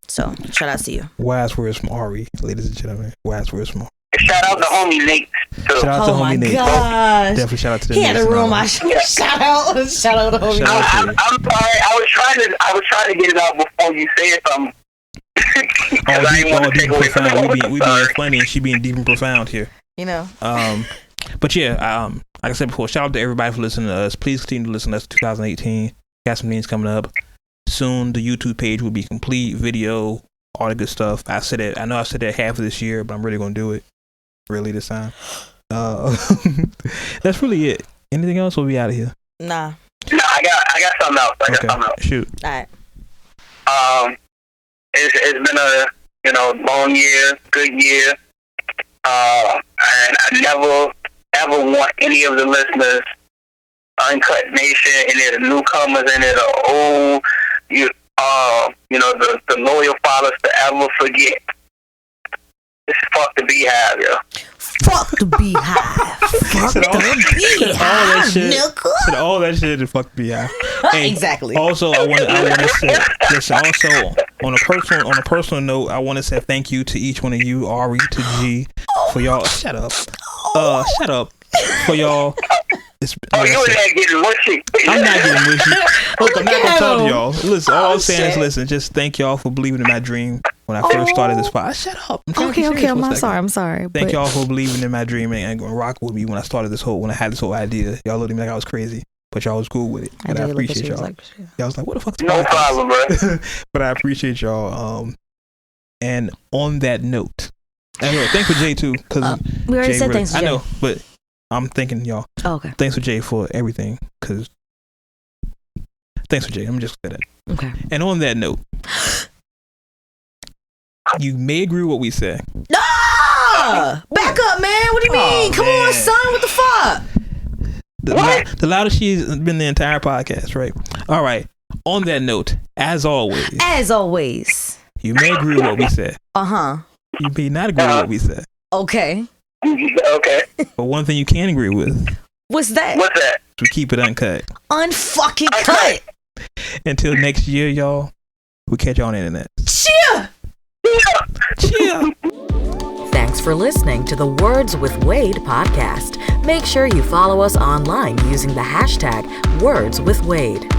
So shout out to you. Wise words from Ari, ladies and gentlemen. Wise words from Ari. Shout out to homie Nate. Too. Shout out to Oh my homie Nate. gosh. Definitely shout out to the He had Nates a room. and all. Shout out to homie. Shout out to you. I'm sorry. I was trying to get it out before you said something. Deep and profound. We being funny and she being deep and profound here. But yeah, like I said before, shout out to everybody for listening to us. Please continue to listen to us in 2018. Got some things coming up soon. The YouTube page will be complete, video, all the good stuff. I know I said that half of this year, but I'm really gonna do it really this time. That's really it. Anything else? We'll be out of here. Nah. No, I got something else. I got something else. Shoot. All right. It's been a long year, good year, and I never ever want any of the listeners, Uncut Nation, any of the newcomers, any of the old, the loyal followers to ever forget. It's fuck the Beehive, yo. Fuck the Beehive. Fuck the Beehive, nigga. Said all that shit and fuck the Beehive. Hey, Exactly. Also, I want to say this. Also, on a personal note, I want to say thank you to each one of you, Ari to G, for y'all. Shut up. Shut up. For y'all. You were there getting mushy. I'm not getting mushy. Look, I'm not gonna talk to y'all. Listen, all I'm saying is, listen. Just thank y'all for believing in my dream when I first started this podcast. Shut up. Okay. I'm sorry. Thank y'all for believing in my dream and rock with me when I had this whole idea. Y'all looked at me like I was crazy, but y'all was cool with it. And I appreciate y'all. Y'all was like, what the fuck's no problem, bro. But I appreciate y'all. And on that note, anyway, thanks for Jay too, because we already said thanks to Jay. I know, but I'm thanking y'all. Oh, okay. Thanks for Jay for everything, because thanks for Jay. I'm just gonna say that. Okay. And on that note, you may agree with what we say. Ah! Back up, man. What do you mean? Come on, son. What the fuck? The loudest she's been the entire podcast, right? All right. On that note, as always, you may agree with what we said. You may not agree with what we said. Okay. Okay. But one thing you can agree with. What's that? We keep it uncut. Unfucking cut. Until next year, y'all. We'll catch y'all on the internet. Cheer. Thanks for listening to the Words with Wade podcast. Make sure you follow us online using the hashtag WordsWithWade.